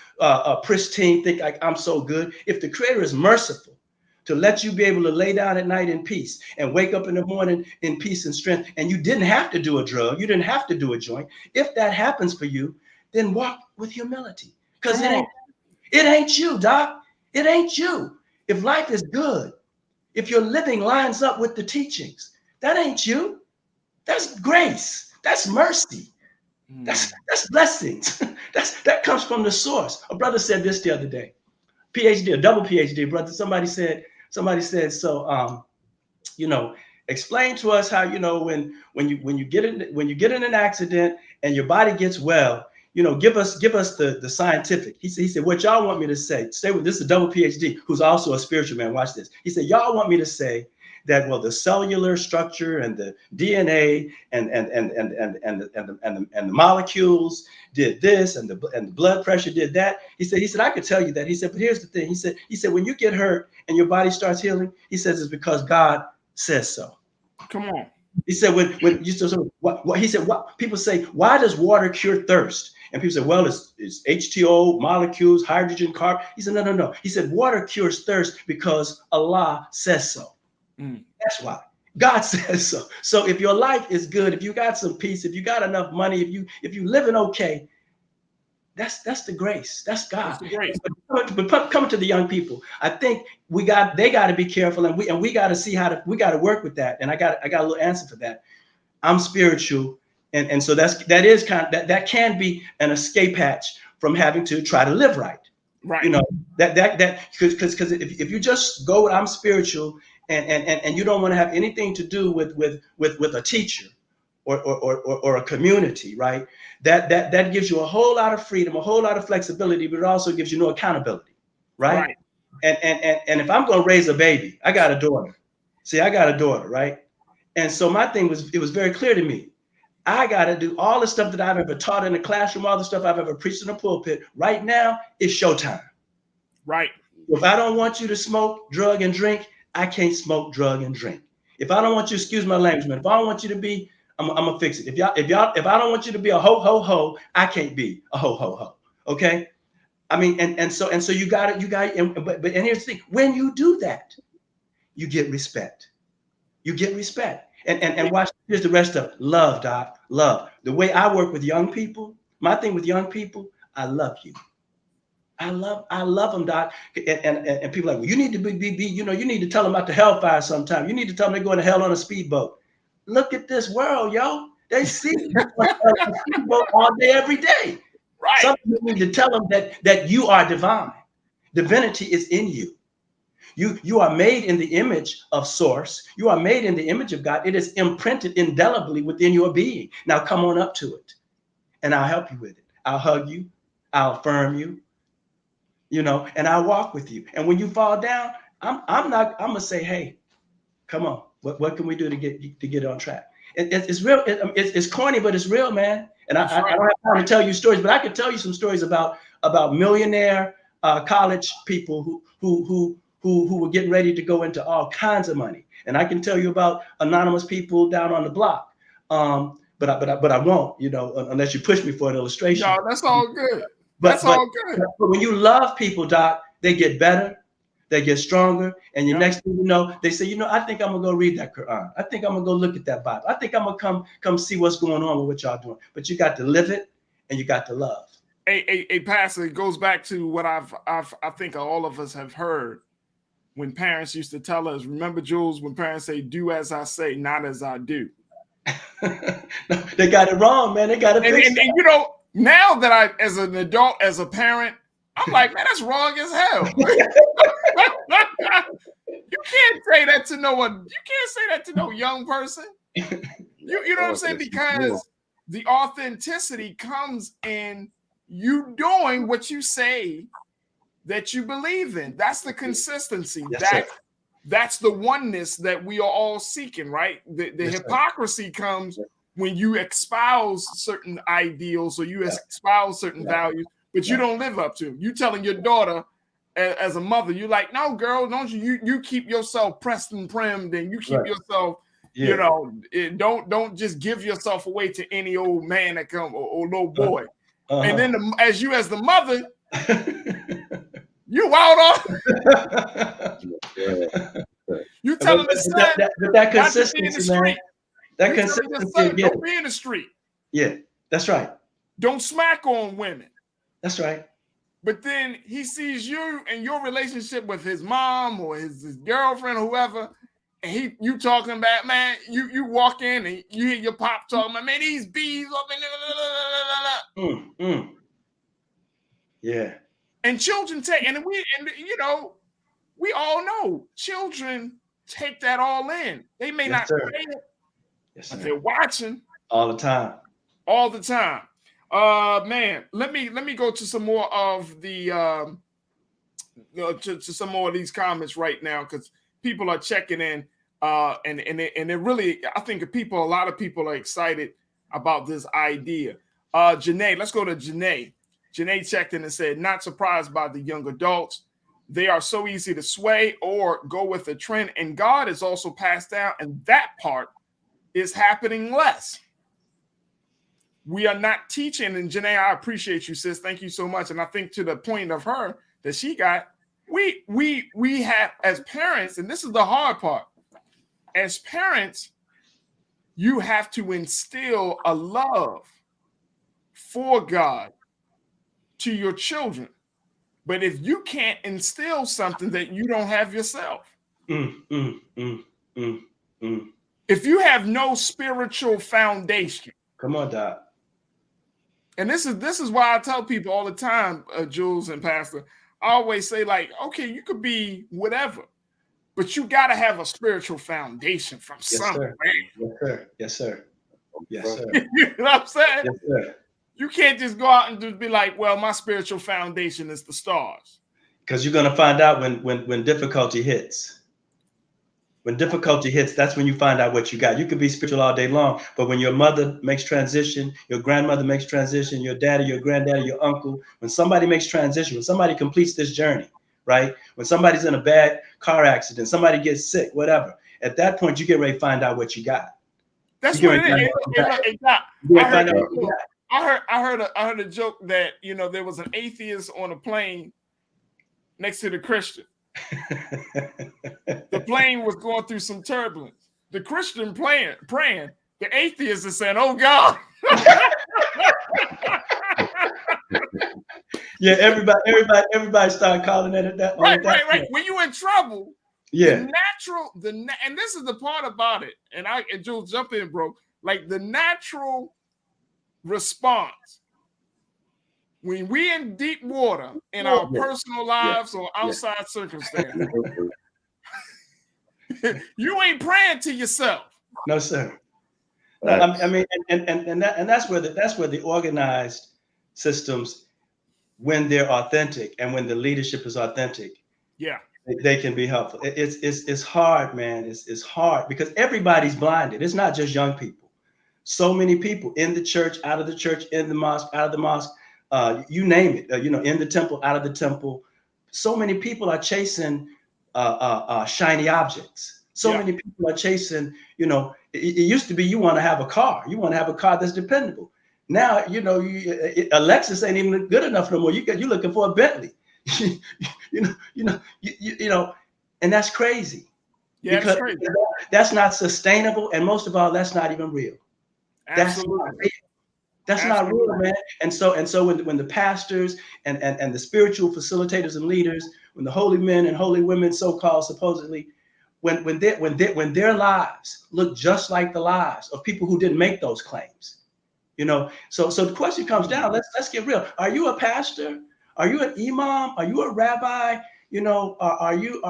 pristine, think like I'm so good. If the Creator is merciful to let you be able to lay down at night in peace and wake up in the morning in peace and strength, and you didn't have to do a drug, you didn't have to do a joint. If that happens for you, then walk with humility, because it ain't you, Doc. It ain't you. If life is good, if your living lines up with the teachings, that ain't you. That's grace. That's mercy. That's blessings. That comes from the source. A brother said this the other day. PhD, a double PhD, brother. Somebody said, so explain to us how, when you get in an accident and your body gets well, give us the scientific. He said, what y'all want me to say? Stay with this is a double PhD who's also a spiritual man. Watch this. He said, y'all want me to say that, well, the cellular structure and the DNA and the molecules did this, and the blood pressure did that. He said, I could tell you that. He said, but here's the thing. He said, when you get hurt and your body starts healing, he says it's because God says so. Come on. He said, when you he said, what people say, why does water cure thirst? And people say, well, it's H2O molecules, hydrogen, carbon. He said, no. He said, water cures thirst because Allah says so. That's why God says so. So if your life is good, if you got some peace, if you got enough money, if you living okay, that's the grace. That's God. That's the grace. But coming to the young people, I think they got to be careful, and we got to see we got to work with that. And I got a little answer for that. I'm spiritual, and so that can be an escape hatch from having to try to live right. Right. Because if you just go with I'm spiritual and you don't want to have anything to do with a teacher or a community, right? That gives you a whole lot of freedom, a whole lot of flexibility, but it also gives you no accountability, right? And if I'm going to raise a baby, I got a daughter. See, I got a daughter, right? And so my thing was, it was very clear to me. I got to do all the stuff that I've ever taught in the classroom, all the stuff I've ever preached in the pulpit. Right now, it's showtime. Right. If I don't want you to smoke, drug, and drink, I can't smoke, drug, and drink. If I don't want you, excuse my language, man. If I don't want you to be, I'm gonna fix it. If I don't want you to be a ho, I can't be a ho. Okay. I mean, and so you got it. But here's the thing: when you do that, you get respect. You get respect. And watch, here's the rest of it. Love, Doc. Love. The way I work with young people, my thing with young people, I love you. I love them, Doc. And people are like, well, you need to you need to tell them about the hellfire sometime. You need to tell them they're going to hell on a speedboat. Look at this world, yo. They see a speedboat all day, every day. Right. Something you need to tell them that you are divine. Divinity is in you. You are made in the image of source. You are made in the image of God. It is imprinted indelibly within your being. Now come on up to it, and I'll help you with it. I'll hug you. I'll affirm you. And I'll walk with you. And when you fall down, I'm gonna say, hey, come on. What can we do to get on track? It's real. It's corny, but it's real, man. And I don't have time to tell you stories, but I can tell you some stories about millionaire college people who were getting ready to go into all kinds of money. And I can tell you about anonymous people down on the block. But I won't, unless you push me for an illustration. No, that's all good. That's all good. But when you love people, Doc, they get better, they get stronger, and your next thing you know, they say, I think I'm gonna go read that Quran. I think I'm gonna go look at that Bible. I think I'm gonna come see what's going on with what y'all doing. But you got to live it, and you got to love. A pastor, it goes back to what I think all of us have heard when parents used to tell us. Remember, Jules, when parents say, "Do as I say, not as I do." No, they got it wrong, man. They got it. And now that I, as an adult, as a parent, I'm like, man, that's wrong as hell. You can't say that to no one. You can't say that to no young person. You know what I'm saying? Because the authenticity comes in you doing what you say that you believe in. That's the consistency. That's the oneness that we are all seeking, right? The hypocrisy comes when you espouse certain ideals or you espouse certain values, but you don't live up to them. You telling your daughter as a mother, you're like, no, girl, don't you keep yourself pressed and primmed, and you keep yourself, you know, don't just give yourself away to any old man that come or little boy. And then as the mother, you out on. You telling the son that consistency, man. That consistency. Don't be in the street. Yeah, that's right. Don't smack on women. That's right. But then he sees you and your relationship with his mom or his girlfriend or whoever, and you talking about, man, you walk in and you hear your pop talking about, man, these bees up in Yeah. And children take, and you know, we all know children take that all in. They may not say it, but they're watching all the time. All the time. Man, let me go to some more of the to some more of these comments right now, because people are checking in, and they're really, I think a lot of people are excited about this idea. Janae, let's go to Janae. Janae checked in and said, not surprised by the young adults. They are so easy to sway or go with the trend, and God is also passed down, and that part is happening less. We are not teaching, and Janae, I appreciate you, sis. Thank you so much. And I think to the point of her that she got, we have as parents, and this is the hard part. As parents, you have to instill a love for God to your children. But if you can't instill something that you don't have yourself, if you have no spiritual foundation, come on, Doc. And this is why I tell people all the time, Jules and Pastor, I always say, like, okay, you could be whatever, but you got to have a spiritual foundation from somewhere. Yes, sir. Yes, sir. Yes, sir. You know what I'm saying? Yes, sir. You can't just go out and just be like, well, my spiritual foundation is the stars. Because you're going to find out when difficulty hits. When difficulty hits, that's when you find out what you got. You could be spiritual all day long, but when your mother makes transition, your grandmother makes transition, your daddy, your granddaddy, your uncle, when somebody makes transition, when somebody completes this journey, right? When somebody's in a bad car accident, somebody gets sick, whatever. At that point, you get ready to find out what you got. That's what it is. I heard a joke that, you know, there was an atheist on a plane next to the Christian. The plane was going through some turbulence. The Christian praying. The atheist is saying, "Oh God." Yeah, everybody started calling it that. Right. When you're in trouble, yeah. And this is the part about it. And Jules, jump in, bro. Like the natural response when we in deep water in our personal lives or outside circumstances, you ain't praying to yourself. No, sir. I mean, and that's where the organized systems, when they're authentic and when the leadership is authentic, they can be helpful. It's hard, man. It's hard because everybody's blinded. It's not just young people. So many people in the church, out of the church, in the mosque, out of the mosque. You name it, in the temple, out of the temple. So many people are chasing shiny objects. So many people are chasing, it used to be you want to have a car. You want to have a car that's dependable. Now, Alexis ain't even good enough no more. You're looking for a Bentley. And that's crazy. Yeah, that's crazy. That's not sustainable. And most of all, that's not even real. Absolutely. That's not real, man. And so when the pastors and the spiritual facilitators and leaders, when the holy men and holy women, so-called supposedly, when their lives look just like the lives of people who didn't make those claims, so the question comes down. Let's get real. Are you a pastor? Are you an imam? Are you a rabbi? Are you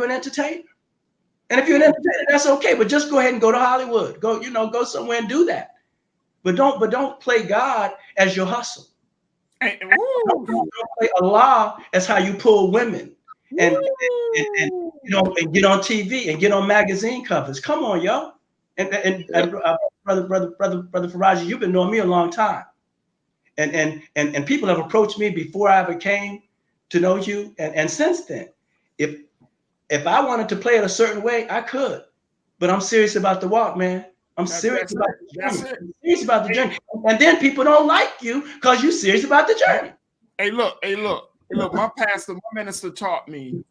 an entertainer? And if you're an entertainer, that's okay. But just go ahead and go to Hollywood. Go somewhere and do that. But don't play God as your hustle. Don't play Allah as how you pull women and get on TV and get on magazine covers. Come on, yo. And brother Farajii, you've been knowing me a long time. And people have approached me before I ever came to know you. And since then, if I wanted to play it a certain way, I could. But I'm serious about the walk, man. I'm serious about the journey. I'm serious about the journey. And then people don't like you because you're serious about the journey. Hey, look. My pastor, my minister taught me.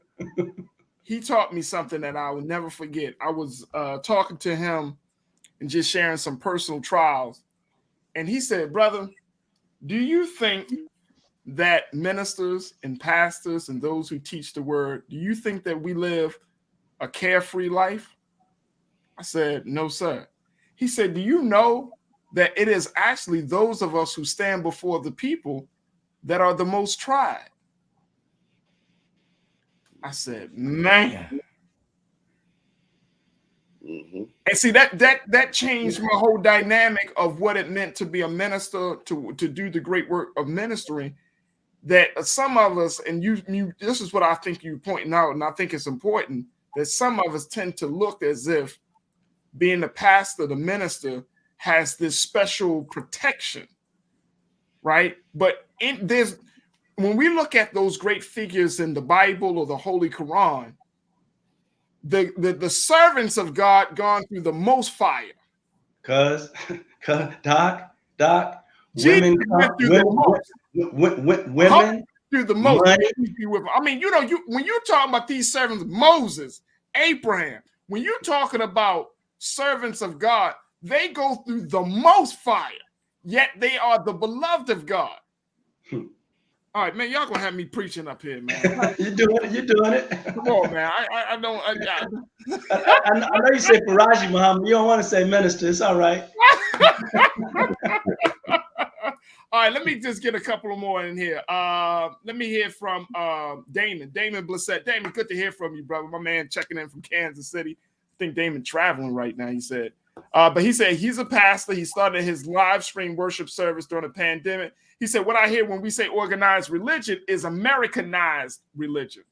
He taught me something that I will never forget. I was talking to him and just sharing some personal trials. And he said, brother, do you think that ministers and pastors and those who teach the word, do you think that we live a carefree life? I said, no, sir. He said, do you know that it is actually those of us who stand before the people that are the most tried? I said, man. Mm-hmm. And see, that changed my whole dynamic of what it meant to be a minister, to do the great work of ministering. That some of us, and you this is what I think you're pointing out, and I think it's important, that some of us tend to look as if being the pastor, the minister, has this special protection, right? But when we look at those great figures in the Bible or the Holy Quran, the servants of God gone through the most fire. Cause Doc, Jesus women went through the most. Women through the most. money. I mean, when you're talking about these servants, Moses, Abraham, when you're talking about servants of God, they go through the most fire, yet they are the beloved of God. All right, man, y'all gonna have me preaching up here, man. You're doing it. Come on, man. I know you say Farajii, Muhammad. You don't want to say minister. It's all right. All right, let me just get a couple more in here. Let me hear from Damon Blissett. Damon, good to hear from you, brother. My man checking in from Kansas City. I think Damon traveling right now, he said. But he said he's a pastor. He started his live stream worship service during the pandemic. He said, what I hear when we say organized religion is Americanized religion.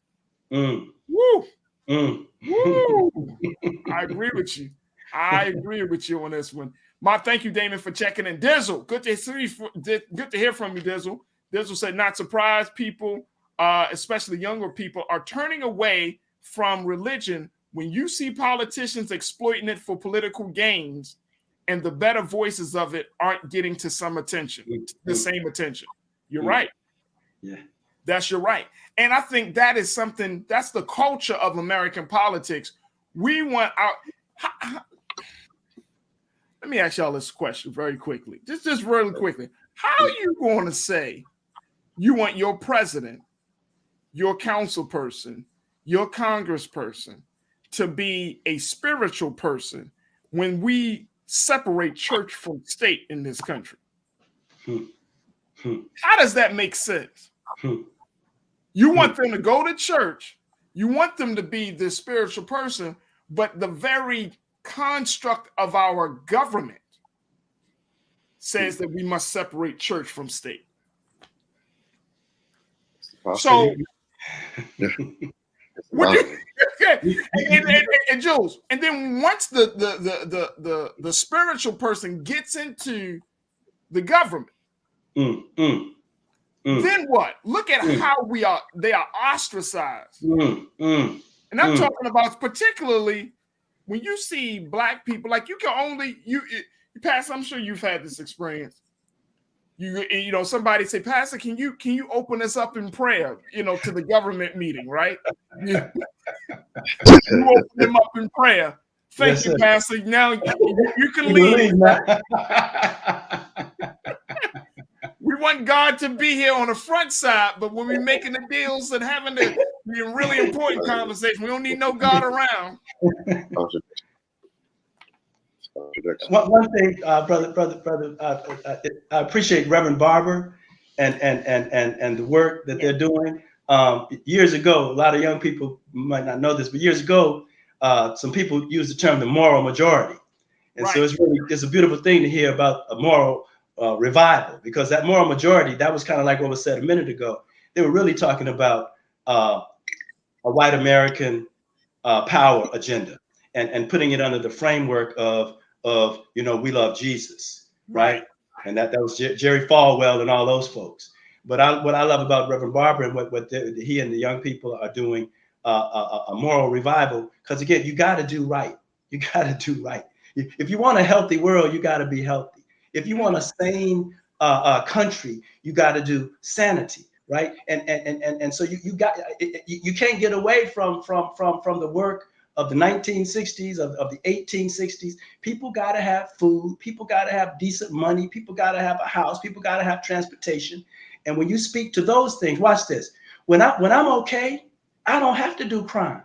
Mm. Woo! Mm. Woo! I agree with you. I agree with you on this one. Thank you, Damon, for checking in. Dizzle, good to hear from you, Dizzle. Dizzle said, not surprised people, especially younger people, are turning away from religion when you see politicians exploiting it for political gains, and the better voices of it aren't getting to some attention, the same attention. You're right. Yeah. You're right. And I think that is something, that's the culture of American politics. We want our... Let me ask y'all this question very quickly. Just really quickly. How are you going to say you want your president, your council person, your congressperson to be a spiritual person when we separate church from state in this country? How does that make sense? You want them to go to church. You want them to be the spiritual person, but the very construct of our government says that we must separate church from state. So, and Jules, and then once the spiritual person gets into the government, then what? Look at how they are ostracized. And I'm talking about particularly when you see black people, like you Pastor, I'm sure you've had this experience. You know, somebody say, Pastor, can you open us up in prayer, to the government meeting, right? You open them up in prayer. Thank you, Pastor. Now you can leave. We want God to be here on the front side, but when we're making the deals and having the really important conversation, we don't need no God around. One thing, brother, I appreciate Reverend Barber and the work that they're doing. Years ago, a lot of young people might not know this, but years ago, some people use the term the moral majority. And so it's a beautiful thing to hear about a moral revival, because that moral majority, that was kind of like what was said a minute ago. They were really talking about a white American power agenda and putting it under the framework of we love Jesus, right? And that was Jerry Falwell and all those folks. But what I love about Reverend Barber and what he and the young people are doing, a moral revival, because again, you got to do right. You got to do right. If you want a healthy world, you got to be healthy. If you want a sane country, you got to do sanity, right? And so you can't get away from the work of the 1960s, of the 1860s. People got to have food. People got to have decent money. People got to have a house. People got to have transportation. And when you speak to those things, watch this. When I'm okay, I don't have to do crime.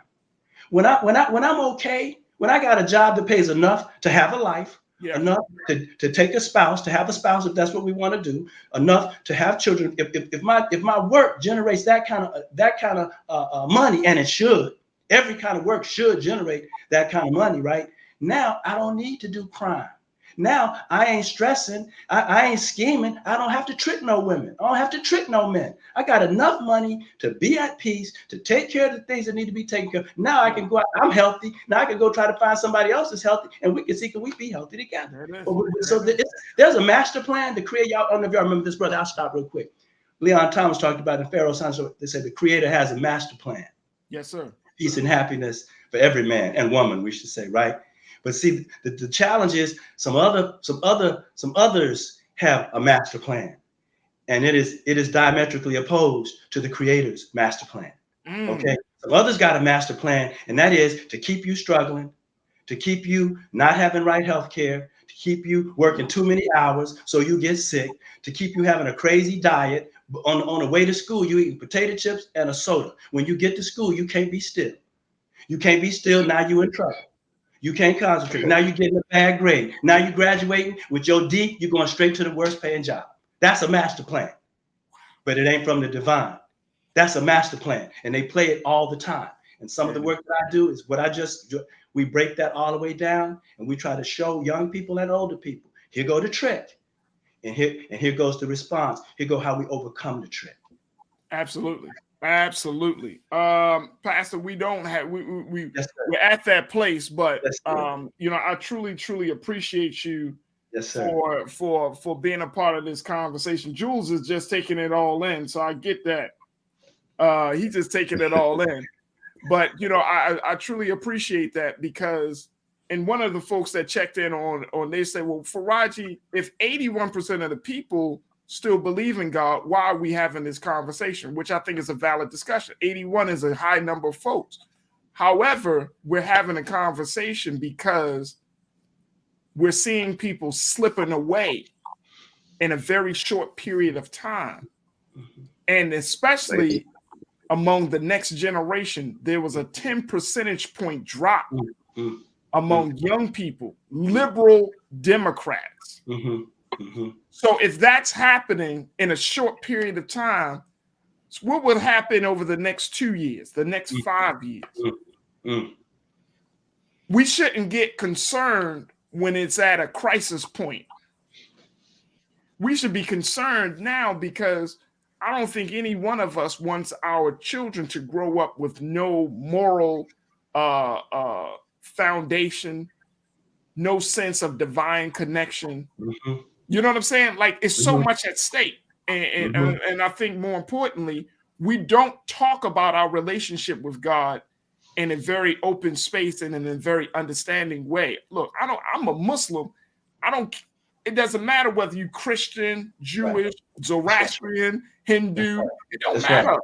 When I'm okay, when I got a job that pays enough to have a life, enough to take a spouse, to have a spouse if that's what we want to do, enough to have children. If my work generates that kind of money, and it should, every kind of work should generate that kind of money, right? Now I don't need to do crime. Now I ain't stressing. I ain't scheming. I don't have to trick no women. I don't have to trick no men. I got enough money to be at peace, to take care of the things that need to be taken care of. Now I can go out. I'm healthy. Now I can go try to find somebody else that's healthy, and we can see, can we be healthy together? So there's a master plan to create. Y'all, I don't know if y'all remember this, brother. I'll stop real quick. Leon Thomas talked about in Pharaoh's Sons. They said the Creator has a master plan. Yes, sir. Peace and happiness for every man and woman, we should say, right? But see, the challenge is some others have a master plan, and it is diametrically opposed to the Creator's master plan. Okay, some others got a master plan, and that is to keep you struggling, to keep you not having right health care, to keep you working too many hours so you get sick, to keep you having a crazy diet. On the way to school, you eating potato chips and a soda. When you get to school, you can't be still. You can't be still. Now you in trouble. You can't concentrate. Now you're getting a bad grade. Now you're graduating with your D, you're going straight to the worst paying job. That's a master plan, but it ain't from the divine. That's a master plan, and they play it all the time. And some of the work that I do is we break that all the way down, and we try to show young people and older people, here go the trick, and here goes the response. Here go how we overcome the trick. Absolutely. Absolutely. Pastor, we don't have, we're at that place, but, I truly appreciate you for being a part of this conversation. Jules is just taking it all in. So I get that. He's just taking it all in, but I truly appreciate that, because, and one of the folks that checked in on, they say, well, Farajii, if 81% of the people still believe in God, why are we having this conversation? Which I think is a valid discussion. 81 is a high number of folks. However, we're having a conversation because we're seeing people slipping away in a very short period of time. And especially among the next generation, there was a 10 percentage point drop among young people, liberal Democrats. So if that's happening in a short period of time, what will happen over the next 2 years, the next 5 years? We shouldn't get concerned when it's at a crisis point. We should be concerned now, because I don't think any one of us wants our children to grow up with no moral foundation, no sense of divine connection. You know what I'm saying? Like, it's so much at stake. And I think more importantly, we don't talk about our relationship with God in a very open space and in a very understanding way. Look, I'm a Muslim. It doesn't matter whether you Christian, Jewish, Zoroastrian, Hindu. It don't matter.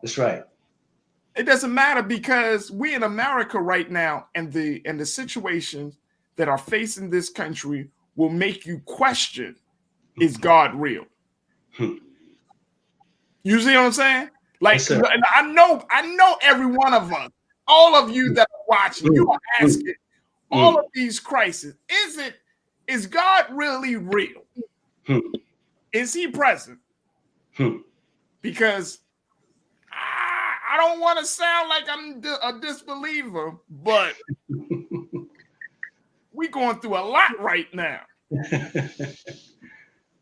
That's right. It doesn't matter, because we in America right now, and the situations that are facing this country will make you question, is God real? You see what I'm saying? Like, and I know every one of us, all of you that are watching, you are asking all of these crises, is God really real? Is he present? Because I don't want to sound like I'm a disbeliever, but we're going through a lot right now.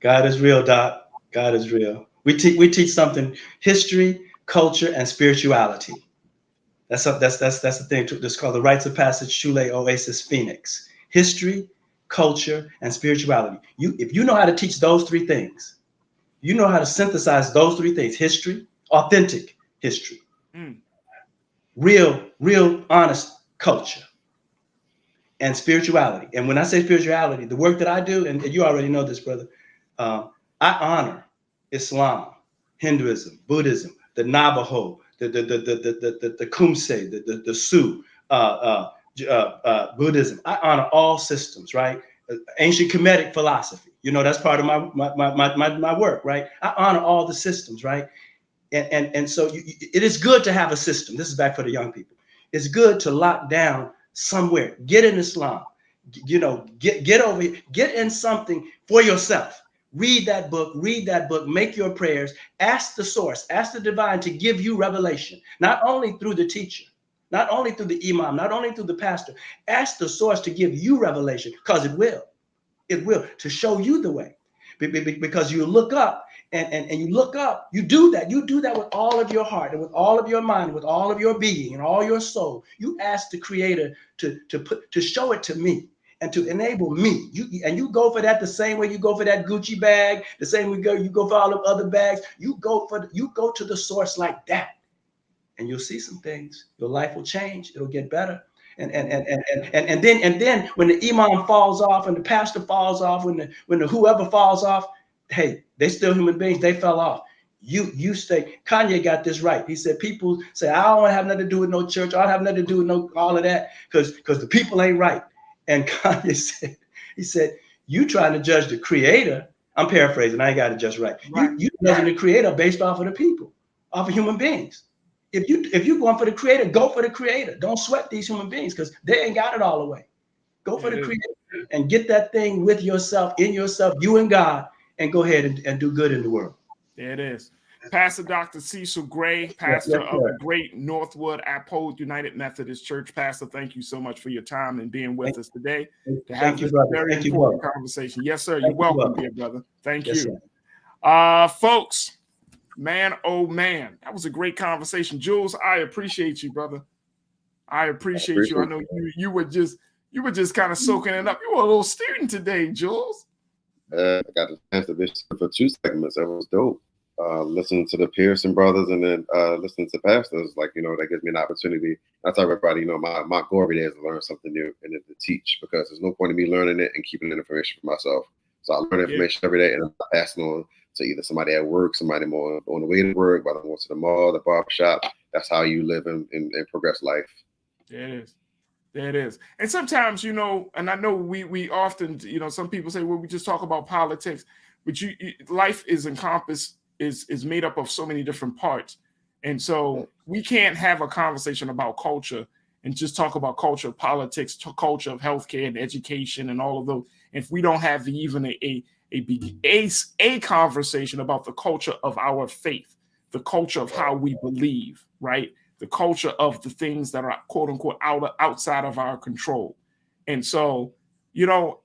God is real, Doc. God is real. We teach something: history, culture, and spirituality. That's the thing. That's called the Rites of Passage, Shule Oasis Phoenix. History, culture, and spirituality. If you know how to teach those three things, you know how to synthesize those three things: history, authentic history, real, honest culture, and spirituality. And when I say spirituality, the work that I do, and you already know this, brother, I honor Islam, Hinduism, Buddhism, the Navajo, the Kumse, the Sioux, Buddhism. I honor all systems, right? Ancient Kemetic philosophy. You know, that's part of my work, right? I honor all the systems, right? And so it is good to have a system. This is back for the young people. It's good to lock down somewhere. Get in Islam. You know, get over here. Get in something for yourself. Read that book, make your prayers, ask the source, ask the divine to give you revelation, not only through the teacher, not only through the imam, not only through the pastor. Ask the source to give you revelation, because it will, to show you the way. Because you look up and you look up, you do that with all of your heart and with all of your mind, with all of your being and all your soul. You ask the Creator to show it to me and to enable me. You go for that the same way you go for that Gucci bag, the same way you go for all of other bags. You go to the source like that, and you'll see some things. Your life will change. It'll get better. And then when the imam falls off and the pastor falls off, when the whoever falls off, hey, they still human beings. They fell off. You stay. Kanye got this right. He said, people say, I don't want to have nothing to do with no church. I don't have nothing to do with all of that because the people ain't right. And Kanye said, he said, you trying to judge the Creator. I'm paraphrasing. I ain't got it just right. You judging the Creator based off of the people, off of human beings. If you're going for the Creator, go for the Creator. Don't sweat these human beings because they ain't got it all the way. Go for the Creator and get that thing with yourself, in yourself, you and God, and go ahead and do good in the world. There it is. Pastor Dr. Cecil Gray, pastor of the great Northwood Apple United Methodist Church. Pastor, thank you so much for your time and being with us today to have this very important conversation. Yes, sir. You're welcome, dear brother. Thank you. Folks, man, oh man, that was a great conversation. Jules, I appreciate you, brother. I appreciate you. I know you were just kind of soaking it up. You were a little student today, Jules. I got the chance to listen for 2 segments. That was dope. Listening to the Pearson brothers and then listening to pastors, like, you know, that gives me an opportunity. I tell everybody, you know, my goal every day is to learn something new and to teach, because there's no point in me learning it and keeping the information for myself. So I learn information every day and I'm passing on to either somebody at work, somebody more on the way to work, whether I'm going to the mall, the barbershop. That's how you live and progress life. There it is. There it is. And sometimes, you know, and I know we often, you know, some people say, well, we just talk about politics, but life is encompassed, is made up of so many different parts. And so we can't have a conversation about culture and just talk about culture of politics, culture of healthcare and education and all of those. If we don't have even a conversation about the culture of our faith, the culture of how we believe, right? The culture of the things that are quote unquote outside of our control. And so, you know,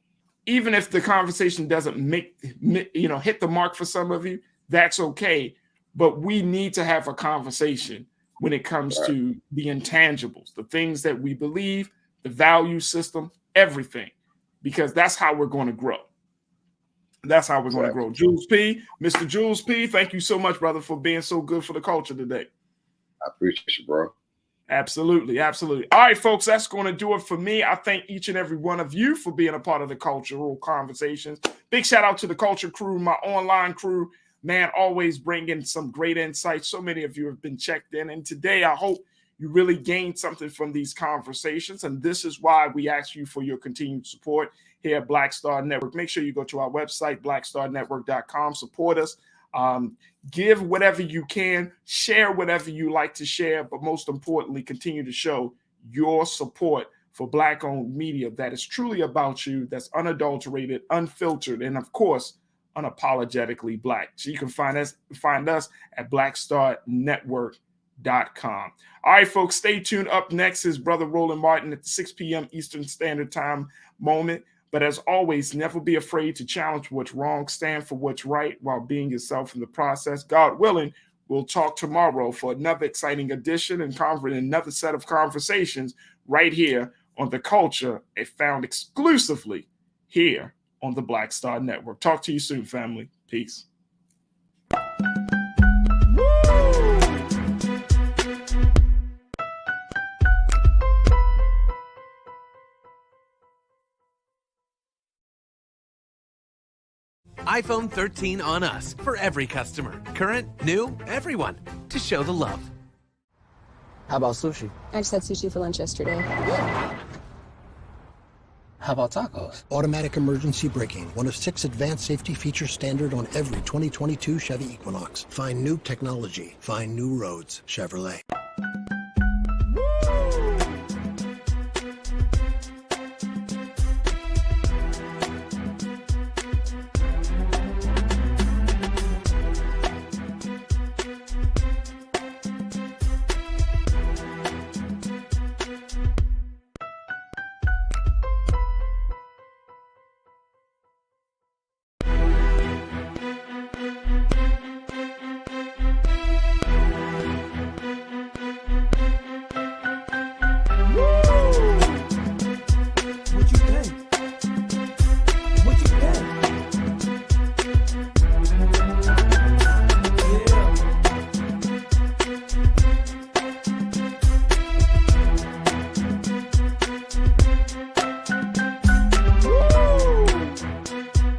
even if the conversation doesn't hit the mark for some of you, that's okay. But we need to have a conversation when it comes to the intangibles, the things that we believe, the value system, everything, because that's how we're going to grow. That's how we're going to grow. Jules P., Mr. Jules P., thank you so much, brother, for being so good for the culture today. I appreciate you, bro. Absolutely. Absolutely. All right, folks, that's going to do it for me. I thank each and every one of you for being a part of the Cultural Conversations. Big shout out to the Culture Crew, my online crew. Man, always bringing some great insights. So many of you have been checked in. And today, I hope you really gained something from these conversations. And this is why we ask you for your continued support here at Black Star Network. Make sure you go to our website, blackstarnetwork.com. Support us. Give whatever you can. Share whatever you like to share. But most importantly, continue to show your support for Black-owned media that is truly about you, that's unadulterated, unfiltered, and of course, unapologetically Black. So you can find us at blackstarnetwork.com. All right, folks, stay tuned. Up next is Brother Roland Martin at the 6 p.m. Eastern Standard Time moment. But as always, never be afraid to challenge what's wrong, stand for what's right while being yourself in the process. God willing, we'll talk tomorrow for another exciting edition and another set of conversations right here on The Culture, found exclusively here on the Black Star Network. Talk to you soon, family. Peace. iPhone 13 on us for every customer. Current, new, everyone. To show the love. How about sushi? I just had sushi for lunch yesterday. How about tacos? Automatic emergency braking, one of 6 advanced safety features standard on every 2022 Chevy Equinox. Find new technology. Find new roads. Chevrolet.